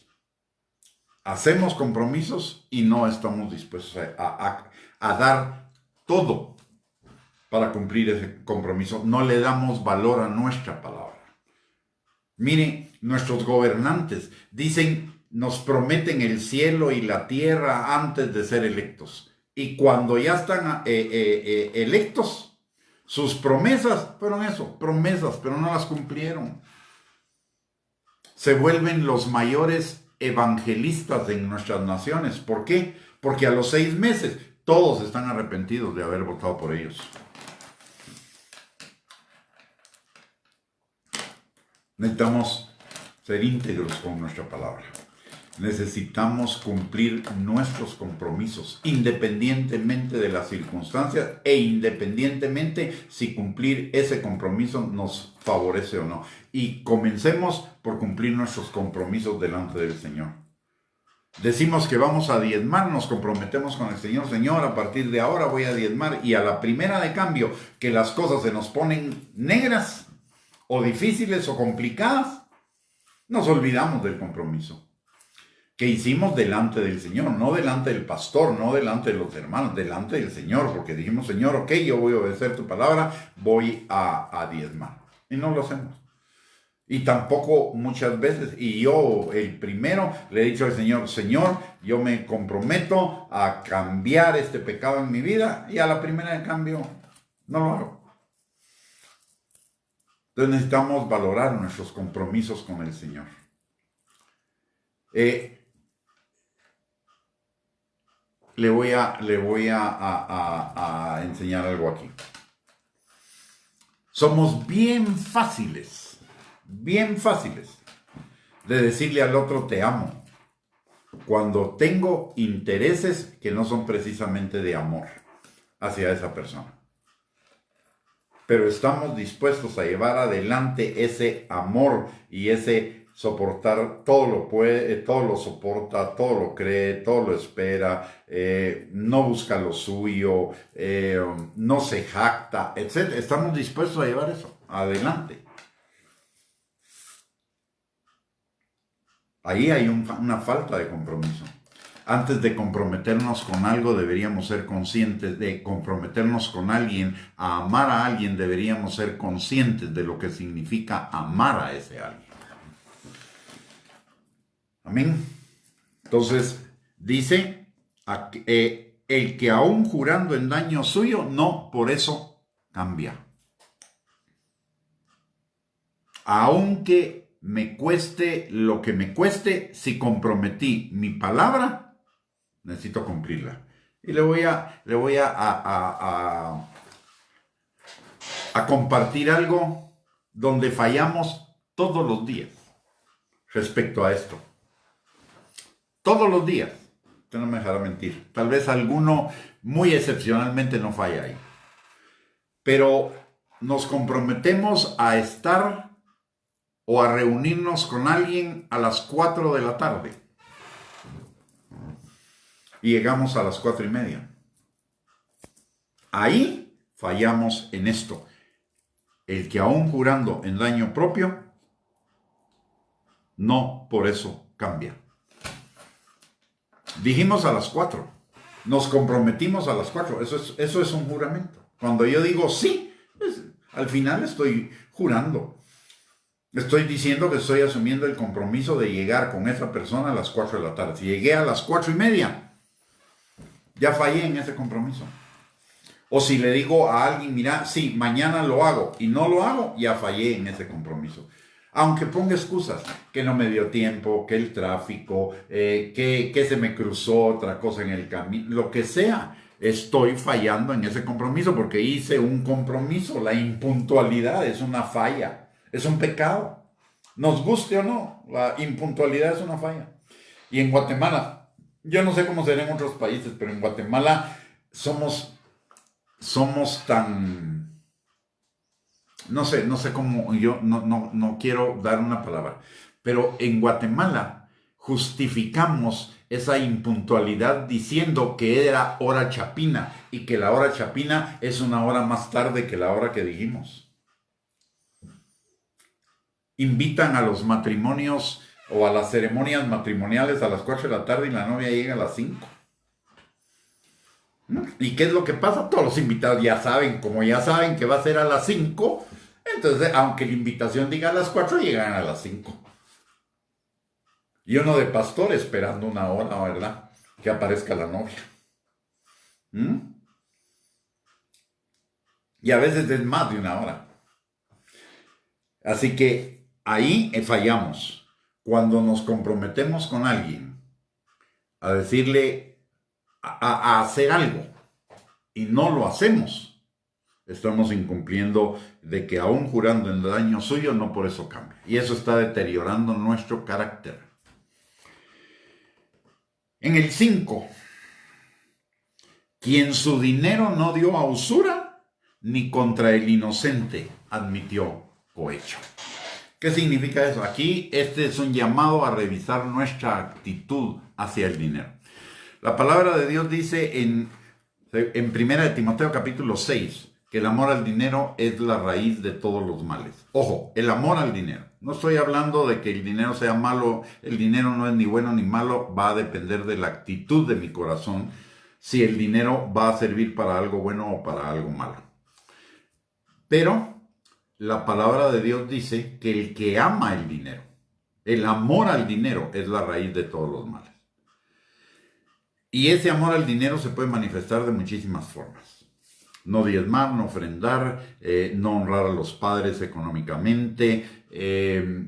Hacemos compromisos y no estamos dispuestos a dar todo para cumplir ese compromiso. No le damos valor a nuestra palabra. Mire, nuestros gobernantes nos prometen el cielo y la tierra antes de ser electos. Y cuando ya están electos, sus promesas fueron eso, promesas, pero no las cumplieron. Se vuelven los mayores evangelistas en nuestras naciones. ¿Por qué? Porque a los 6 meses todos están arrepentidos de haber votado por ellos. Necesitamos ser íntegros con nuestra palabra. Necesitamos cumplir nuestros compromisos, independientemente de las circunstancias e independientemente si cumplir ese compromiso nos favorece o no. Y comencemos por cumplir nuestros compromisos delante del Señor. Decimos que vamos a diezmar, nos comprometemos con el Señor. Señor, a partir de ahora voy a diezmar, y a la primera de cambio que las cosas se nos ponen negras o difíciles o complicadas, nos olvidamos del compromiso que hicimos delante del Señor, no delante del pastor, no delante de los hermanos, delante del Señor, porque dijimos: Señor, ok, yo voy a obedecer tu palabra, voy a diezmar. Y no lo hacemos. Y tampoco muchas veces, y yo el primero le he dicho al Señor: Señor, yo me comprometo a cambiar este pecado en mi vida, y a la primera de cambio no lo hago. Entonces necesitamos valorar nuestros compromisos con el Señor. Le voy a enseñar algo aquí. Somos bien fáciles de decirle al otro: te amo. cuando tengo intereses que no son precisamente de amor hacia esa persona. Pero estamos dispuestos a llevar adelante ese amor y ese soportar, todo lo puede, todo lo soporta, todo lo cree, todo lo espera, no busca lo suyo, no se jacta, etc. Estamos dispuestos a llevar eso adelante. Ahí hay una falta de compromiso. Antes de comprometernos con algo, deberíamos ser conscientes de comprometernos con alguien, a amar a alguien, deberíamos ser conscientes de lo que significa amar a ese alguien. Amén. Entonces, dice, el que aún jurando en daño suyo, no por eso cambia. Aunque me cueste lo que me cueste, si comprometí mi palabra, necesito cumplirla. Y le voy a compartir algo donde fallamos todos los días respecto a esto. Todos los días. Usted no me dejará mentir. Tal vez alguno muy excepcionalmente no falla ahí. Pero nos comprometemos a estar o a reunirnos con alguien a las 4 de la tarde. Y llegamos a las 4:30. Ahí fallamos en esto. El que aún jurando en daño propio, no por eso cambia. Dijimos a las 4. Nos comprometimos a las 4. Eso es un juramento. Cuando yo digo sí, pues, al final estoy jurando. Estoy diciendo que estoy asumiendo el compromiso de llegar con esa persona a las 4 de la tarde. Si llegué a las 4:30, ya fallé en ese compromiso. O si le digo a alguien, mira, sí, mañana lo hago, y no lo hago, ya fallé en ese compromiso. Aunque ponga excusas, que no me dio tiempo, que el tráfico, que se me cruzó otra cosa en el camino, lo que sea, estoy fallando en ese compromiso porque hice un compromiso. La impuntualidad es una falla, es un pecado. Nos guste o no, la impuntualidad es una falla. Y en Guatemala, yo no sé cómo será en otros países, pero en Guatemala somos tan... No sé cómo, yo no quiero dar una palabra, pero en Guatemala justificamos esa impuntualidad diciendo que era hora chapina y que la hora chapina es una hora más tarde que la hora que dijimos. Invitan a los matrimonios o a las ceremonias matrimoniales a las 4 de la tarde y la novia llega a las 5. ¿Y qué es lo que pasa? Todos los invitados ya saben, como ya saben que va a ser a las 5, entonces aunque la invitación diga a las 4, llegan a las 5. Y uno de pastor esperando una hora, ¿verdad? Que aparezca la novia. Y a veces es más de una hora. Así que ahí fallamos. Cuando nos comprometemos con alguien a decirle, a hacer algo y no lo hacemos, estamos incumpliendo de que aún jurando en daño suyo, no por eso cambia. Y eso está deteriorando nuestro carácter. En el 5, quien su dinero no dio a usura, ni contra el inocente admitió cohecho. ¿Qué significa eso? Aquí este es un llamado a revisar nuestra actitud hacia el dinero. La palabra de Dios dice en 1 Timoteo capítulo 6 que el amor al dinero es la raíz de todos los males. Ojo, el amor al dinero. No estoy hablando de que el dinero sea malo. El dinero no es ni bueno ni malo. Va a depender de la actitud de mi corazón si el dinero va a servir para algo bueno o para algo malo. Pero la palabra de Dios dice que el que ama el dinero, el amor al dinero es la raíz de todos los males. Y ese amor al dinero se puede manifestar de muchísimas formas. No diezmar, no ofrendar, no honrar a los padres económicamente,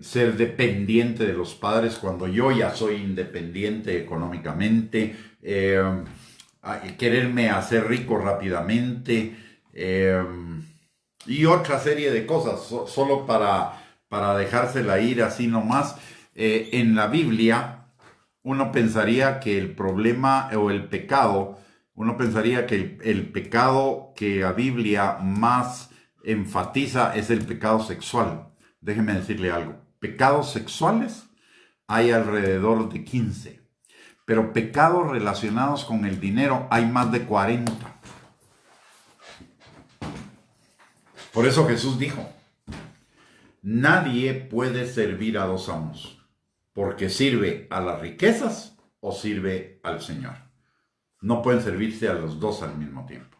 ser dependiente de los padres cuando yo ya soy independiente económicamente, quererme hacer rico rápidamente, y otra serie de cosas, solo para dejársela ir así nomás. En la Biblia uno pensaría que el problema o el pecado, uno pensaría que el pecado que la Biblia más enfatiza es el pecado sexual. Déjeme decirle algo. Pecados sexuales hay alrededor de 15, pero pecados relacionados con el dinero hay más de 40. Por eso Jesús dijo, nadie puede servir a dos amos, porque sirve a las riquezas o sirve al Señor. No pueden servirse a los dos al mismo tiempo.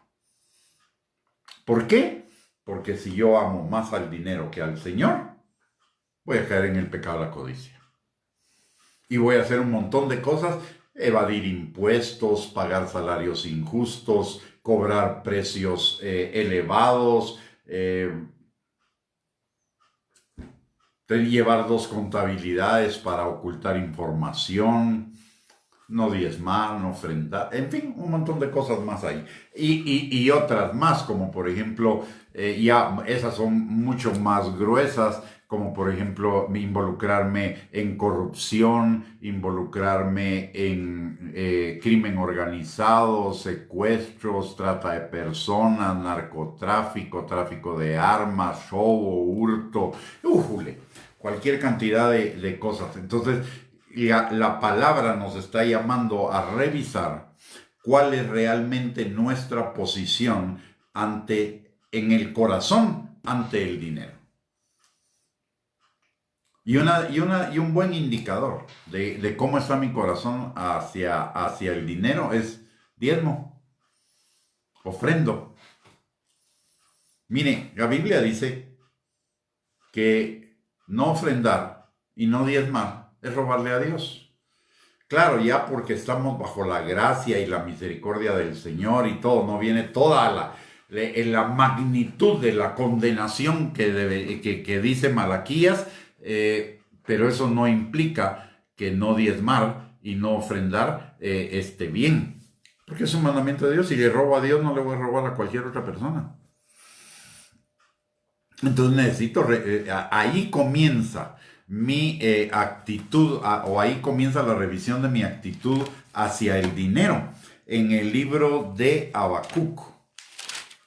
¿Por qué? Porque si yo amo más al dinero que al Señor, voy a caer en el pecado de la codicia. Y voy a hacer un montón de cosas, evadir impuestos, pagar salarios injustos, cobrar precios elevados, llevar dos contabilidades para ocultar información, no diezmar, no ofrendar, en fin, un montón de cosas más ahí. Y otras más, como por ejemplo, ya esas son mucho más gruesas, como por ejemplo involucrarme en corrupción, involucrarme en crimen organizado, secuestros, trata de personas, narcotráfico, tráfico de armas, robo, hurto, cualquier cantidad de cosas. Entonces, la palabra nos está llamando a revisar cuál es realmente nuestra posición en el corazón ante el dinero. Y un buen indicador de cómo está mi corazón hacia el dinero es diezmo, ofrendo. Mire, la Biblia dice que no ofrendar y no diezmar es robarle a Dios. Claro, ya porque estamos bajo la gracia y la misericordia del Señor y todo, no viene toda la magnitud de la condenación que dice Malaquías, pero eso no implica que no diezmar y no ofrendar esté bien, porque es un mandamiento de Dios. Si le robo a Dios, no le voy a robar a cualquier otra persona. Entonces necesito, ahí comienza mi actitud, o ahí comienza la revisión de mi actitud hacia el dinero, en el libro de Habacuc.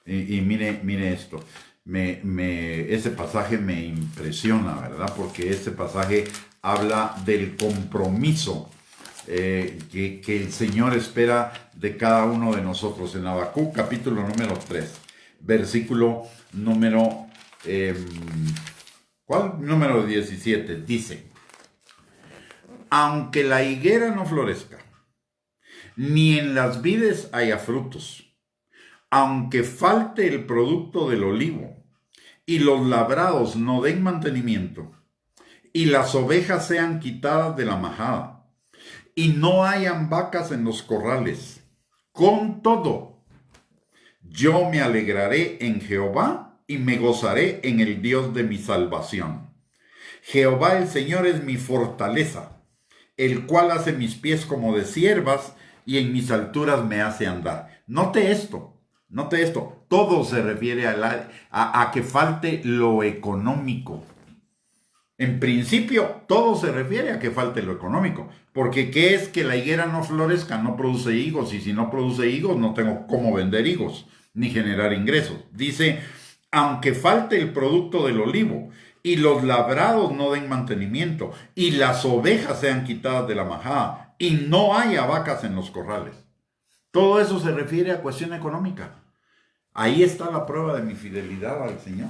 Y mire esto, ese pasaje me impresiona, ¿verdad? Porque ese pasaje habla del compromiso que el Señor espera de cada uno de nosotros. En Habacuc, capítulo número 3, versículo número... ¿cuál? Número 17, dice: aunque la higuera no florezca, ni en las vides haya frutos, aunque falte el producto del olivo, y los labrados no den mantenimiento, y las ovejas sean quitadas de la majada, y no hayan vacas en los corrales, con todo, yo me alegraré en Jehová, y me gozaré en el Dios de mi salvación. Jehová el Señor es mi fortaleza, el cual hace mis pies como de ciervas, y en mis alturas me hace andar. Note esto, todo se refiere a que falte lo económico. En principio, todo se refiere a que falte lo económico, porque ¿qué es que la higuera no florezca? No produce higos, y si no produce higos, no tengo cómo vender higos, ni generar ingresos. Dice, aunque falte el producto del olivo, y los labrados no den mantenimiento, y las ovejas sean quitadas de la majada, y no haya vacas en los corrales. Todo eso se refiere a cuestión económica. Ahí está la prueba de mi fidelidad al Señor.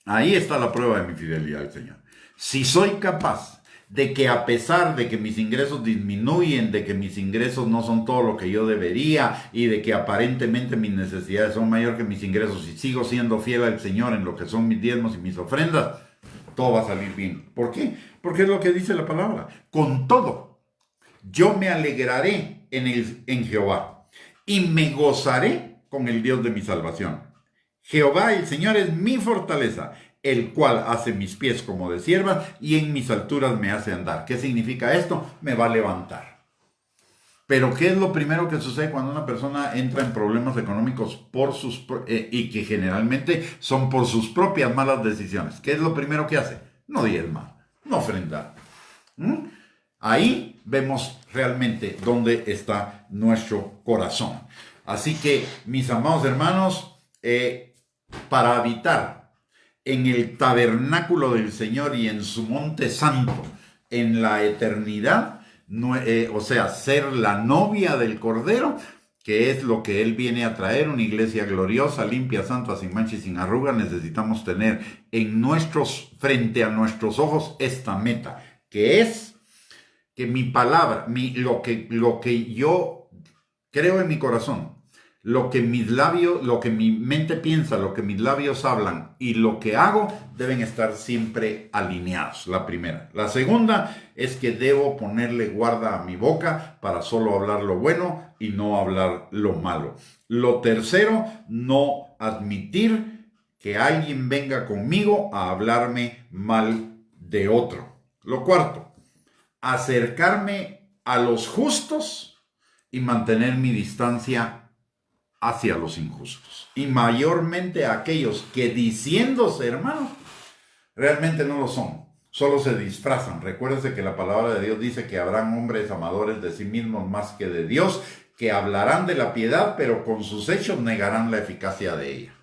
Ahí está la prueba de mi fidelidad al Señor. Si soy capaz de que, a pesar de que mis ingresos disminuyen, de que mis ingresos no son todo lo que yo debería, y de que aparentemente mis necesidades son mayor que mis ingresos, y sigo siendo fiel al Señor en lo que son mis diezmos y mis ofrendas, todo va a salir bien. ¿Por qué? Porque es lo que dice la palabra. Con todo, yo me alegraré en Jehová, y me gozaré con el Dios de mi salvación. Jehová el Señor es mi fortaleza, el cual hace mis pies como de cierva, y en mis alturas me hace andar. ¿Qué significa esto? Me va a levantar. Pero ¿qué es lo primero que sucede cuando una persona entra en problemas económicos y que generalmente son por sus propias malas decisiones? ¿Qué es lo primero que hace? No diezma, no ofrenda. ¿Mm? Ahí vemos realmente dónde está nuestro corazón. Así que, mis amados hermanos, para habitar en el tabernáculo del Señor y en su monte santo en la eternidad, o sea, ser la novia del Cordero, que es lo que Él viene a traer, una iglesia gloriosa, limpia, santa, sin mancha y sin arruga, necesitamos tener frente a nuestros ojos esta meta, que es que mi palabra, lo que yo creo en mi corazón, lo que mis labios, lo que mi mente piensa, lo que mis labios hablan y lo que hago deben estar siempre alineados. La primera. La segunda es que debo ponerle guarda a mi boca para solo hablar lo bueno y no hablar lo malo. Lo tercero, no admitir que alguien venga conmigo a hablarme mal de otro. Lo cuarto, acercarme a los justos y mantener mi distancia hacia los injustos. Y mayormente a aquellos que diciéndose hermanos, realmente no lo son. Solo se disfrazan. Recuérdense que la palabra de Dios dice que habrán hombres amadores de sí mismos más que de Dios, que hablarán de la piedad, pero con sus hechos negarán la eficacia de ella.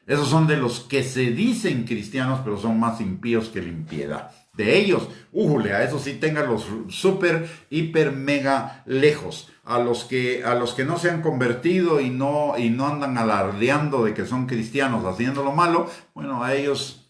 Esos son de los que se dicen cristianos, pero son más impíos que la impiedad. De ellos, a eso sí ténganlos súper, hiper, mega lejos. A los que no se han convertido y no andan alardeando de que son cristianos haciendo lo malo, bueno, a ellos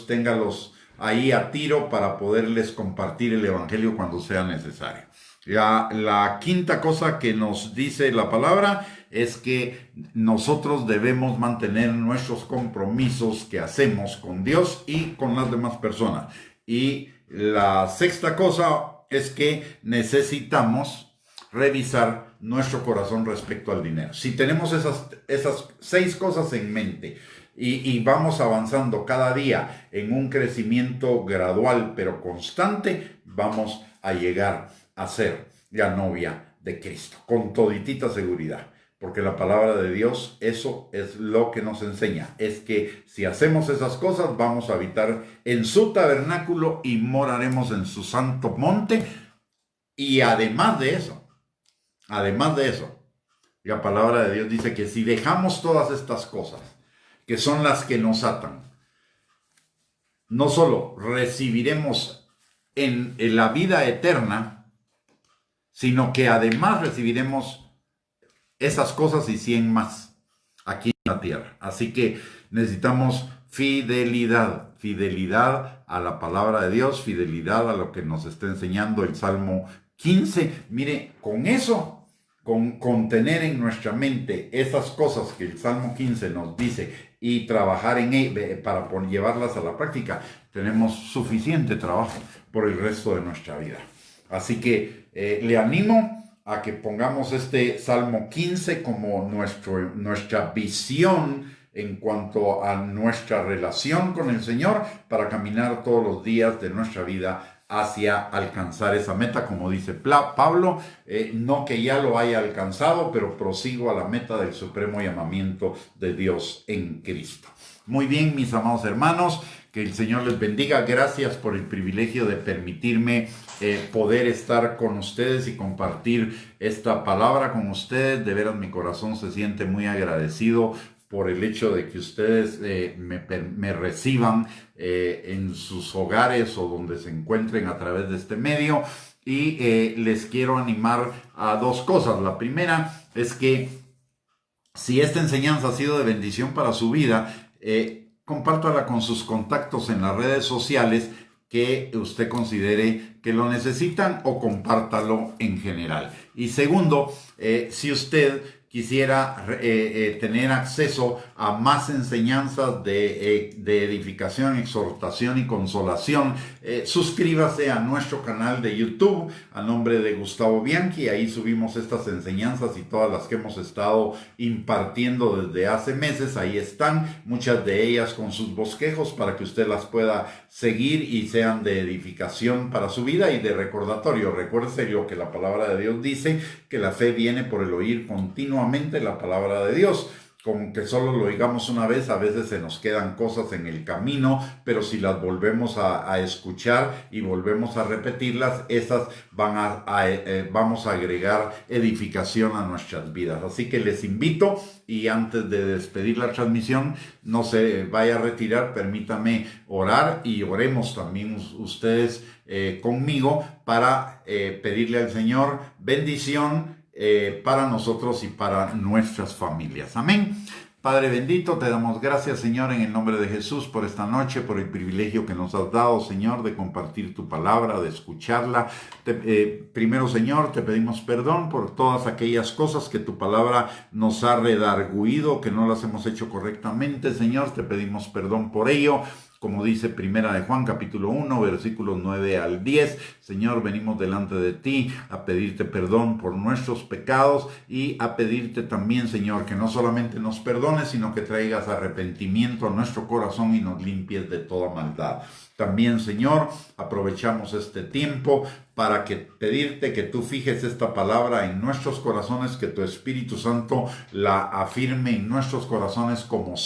ténganlos ahí a tiro para poderles compartir el evangelio cuando sea necesario. La quinta cosa que nos dice la palabra es que nosotros debemos mantener nuestros compromisos que hacemos con Dios y con las demás personas. Y la sexta cosa es que necesitamos revisar nuestro corazón respecto al dinero. Si tenemos esas 6 cosas en mente y vamos avanzando cada día en un crecimiento gradual pero constante, vamos a llegar a ser la novia de Cristo, con toditita seguridad. Porque la palabra de Dios, eso es lo que nos enseña. Es que si hacemos esas cosas, vamos a habitar en su tabernáculo y moraremos en su santo monte. Y además de eso, la palabra de Dios dice que si dejamos todas estas cosas, que son las que nos atan, no solo recibiremos en la vida eterna, sino que además recibiremos esas cosas y 100 más aquí en la tierra. Así que necesitamos fidelidad a la palabra de Dios, fidelidad a lo que nos está enseñando el Salmo 15. Mire, con eso, con tener en nuestra mente esas cosas que el Salmo 15 nos dice y trabajar en para llevarlas a la práctica, tenemos suficiente trabajo por el resto de nuestra vida. Así que le animo a que pongamos este Salmo 15 como nuestra visión en cuanto a nuestra relación con el Señor para caminar todos los días de nuestra vida hacia alcanzar esa meta, como dice Pablo, no que ya lo haya alcanzado, pero prosigo a la meta del supremo llamamiento de Dios en Cristo. Muy bien, mis amados hermanos, que el Señor les bendiga. Gracias por el privilegio de permitirme poder estar con ustedes y compartir esta palabra con ustedes. De veras, mi corazón se siente muy agradecido por el hecho de que ustedes me reciban en sus hogares o donde se encuentren a través de este medio. Y les quiero animar a 2 cosas. La primera es que si esta enseñanza ha sido de bendición para su vida, compártala con sus contactos en las redes sociales que usted considere que lo necesitan, o compártalo en general. Y segundo, si usted quisiera tener acceso a más enseñanzas de edificación, exhortación y consolación, suscríbase a nuestro canal de YouTube a nombre de Gustavo Bianchi. Ahí subimos estas enseñanzas y todas las que hemos estado impartiendo desde hace meses. Ahí están, muchas de ellas con sus bosquejos para que usted las pueda seguir y sean de edificación para su vida y de recordatorio. Recuerde lo que la palabra de Dios dice, que la fe viene por el oír continuamente la palabra de Dios. con que solo lo digamos una vez, a veces se nos quedan cosas en el camino, pero si las volvemos a escuchar y volvemos a repetirlas, esas vamos a agregar edificación a nuestras vidas. Así que les invito, y antes de despedir la transmisión, no se vaya a retirar, permítame orar y oremos también ustedes conmigo para pedirle al Señor bendición para nosotros y para nuestras familias. Amén. Padre bendito, te damos gracias, Señor, en el nombre de Jesús, por esta noche, por el privilegio que nos has dado, Señor, de compartir tu palabra, de escucharla. Primero, Señor, te pedimos perdón por todas aquellas cosas que tu palabra nos ha redarguido, que no las hemos hecho correctamente, Señor. Te pedimos perdón por ello. Como dice Primera de Juan, capítulo 1, versículos 9 al 10. Señor, venimos delante de ti a pedirte perdón por nuestros pecados y a pedirte también, Señor, que no solamente nos perdones, sino que traigas arrepentimiento a nuestro corazón y nos limpies de toda maldad. También, Señor, aprovechamos este tiempo para pedirte que tú fijes esta palabra en nuestros corazones, que tu Espíritu Santo la afirme en nuestros corazones como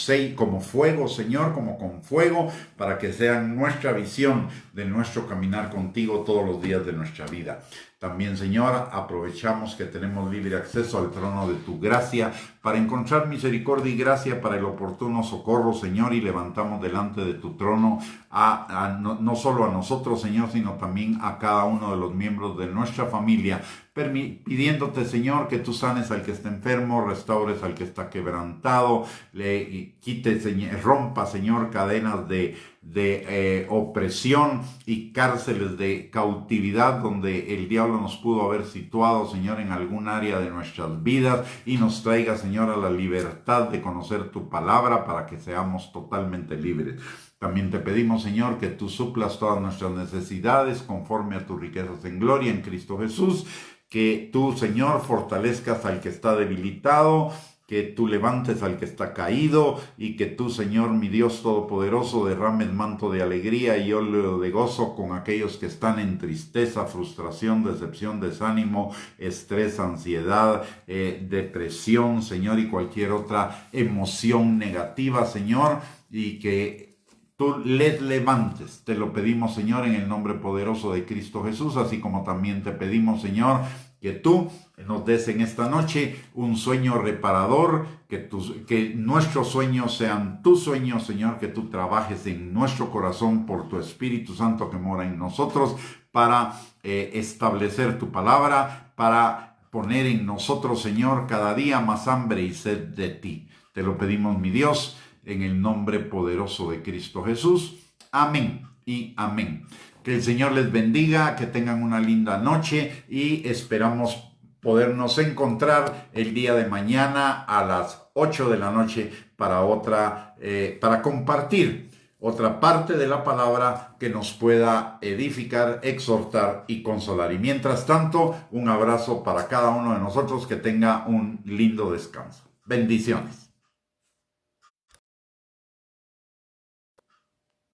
fuego, Señor, como con fuego, para que sea nuestra visión de nuestro caminar contigo todos los días de nuestra vida. También, Señor, aprovechamos que tenemos libre acceso al trono de tu gracia para encontrar misericordia y gracia para el oportuno socorro, Señor, y levantamos delante de tu trono no solo a nosotros, Señor, sino también a cada uno de los miembros de nuestra familia, pidiéndote, Señor, que tú sanes al que está enfermo, restaures al que está quebrantado, le quites, rompa, Señor, cadenas de opresión y cárceles de cautividad donde el diablo nos pudo haber situado, Señor, en algún área de nuestras vidas, y nos traiga, Señor, a la libertad de conocer tu palabra para que seamos totalmente libres. También te pedimos, Señor, que tú suplas todas nuestras necesidades conforme a tus riquezas en gloria en Cristo Jesús, que tú, Señor, fortalezcas al que está debilitado, que tú levantes al que está caído, y que tú, Señor, mi Dios todopoderoso, derrames manto de alegría y óleo de gozo con aquellos que están en tristeza, frustración, decepción, desánimo, estrés, ansiedad, depresión, Señor, y cualquier otra emoción negativa, Señor, y que tú les levantes. Te lo pedimos, Señor, en el nombre poderoso de Cristo Jesús, así como también te pedimos, Señor, que tú nos des en esta noche un sueño reparador, que nuestros sueños sean tus sueños, Señor, que tú trabajes en nuestro corazón por tu Espíritu Santo que mora en nosotros para establecer tu palabra, para poner en nosotros, Señor, cada día más hambre y sed de ti. Te lo pedimos, mi Dios, en el nombre poderoso de Cristo Jesús. Amén y amén. Que el Señor les bendiga, que tengan una linda noche y esperamos podernos encontrar el día de mañana a las 8 de la noche para compartir otra parte de la palabra que nos pueda edificar, exhortar y consolar. Y mientras tanto, un abrazo para cada uno de nosotros, que tenga un lindo descanso. Bendiciones.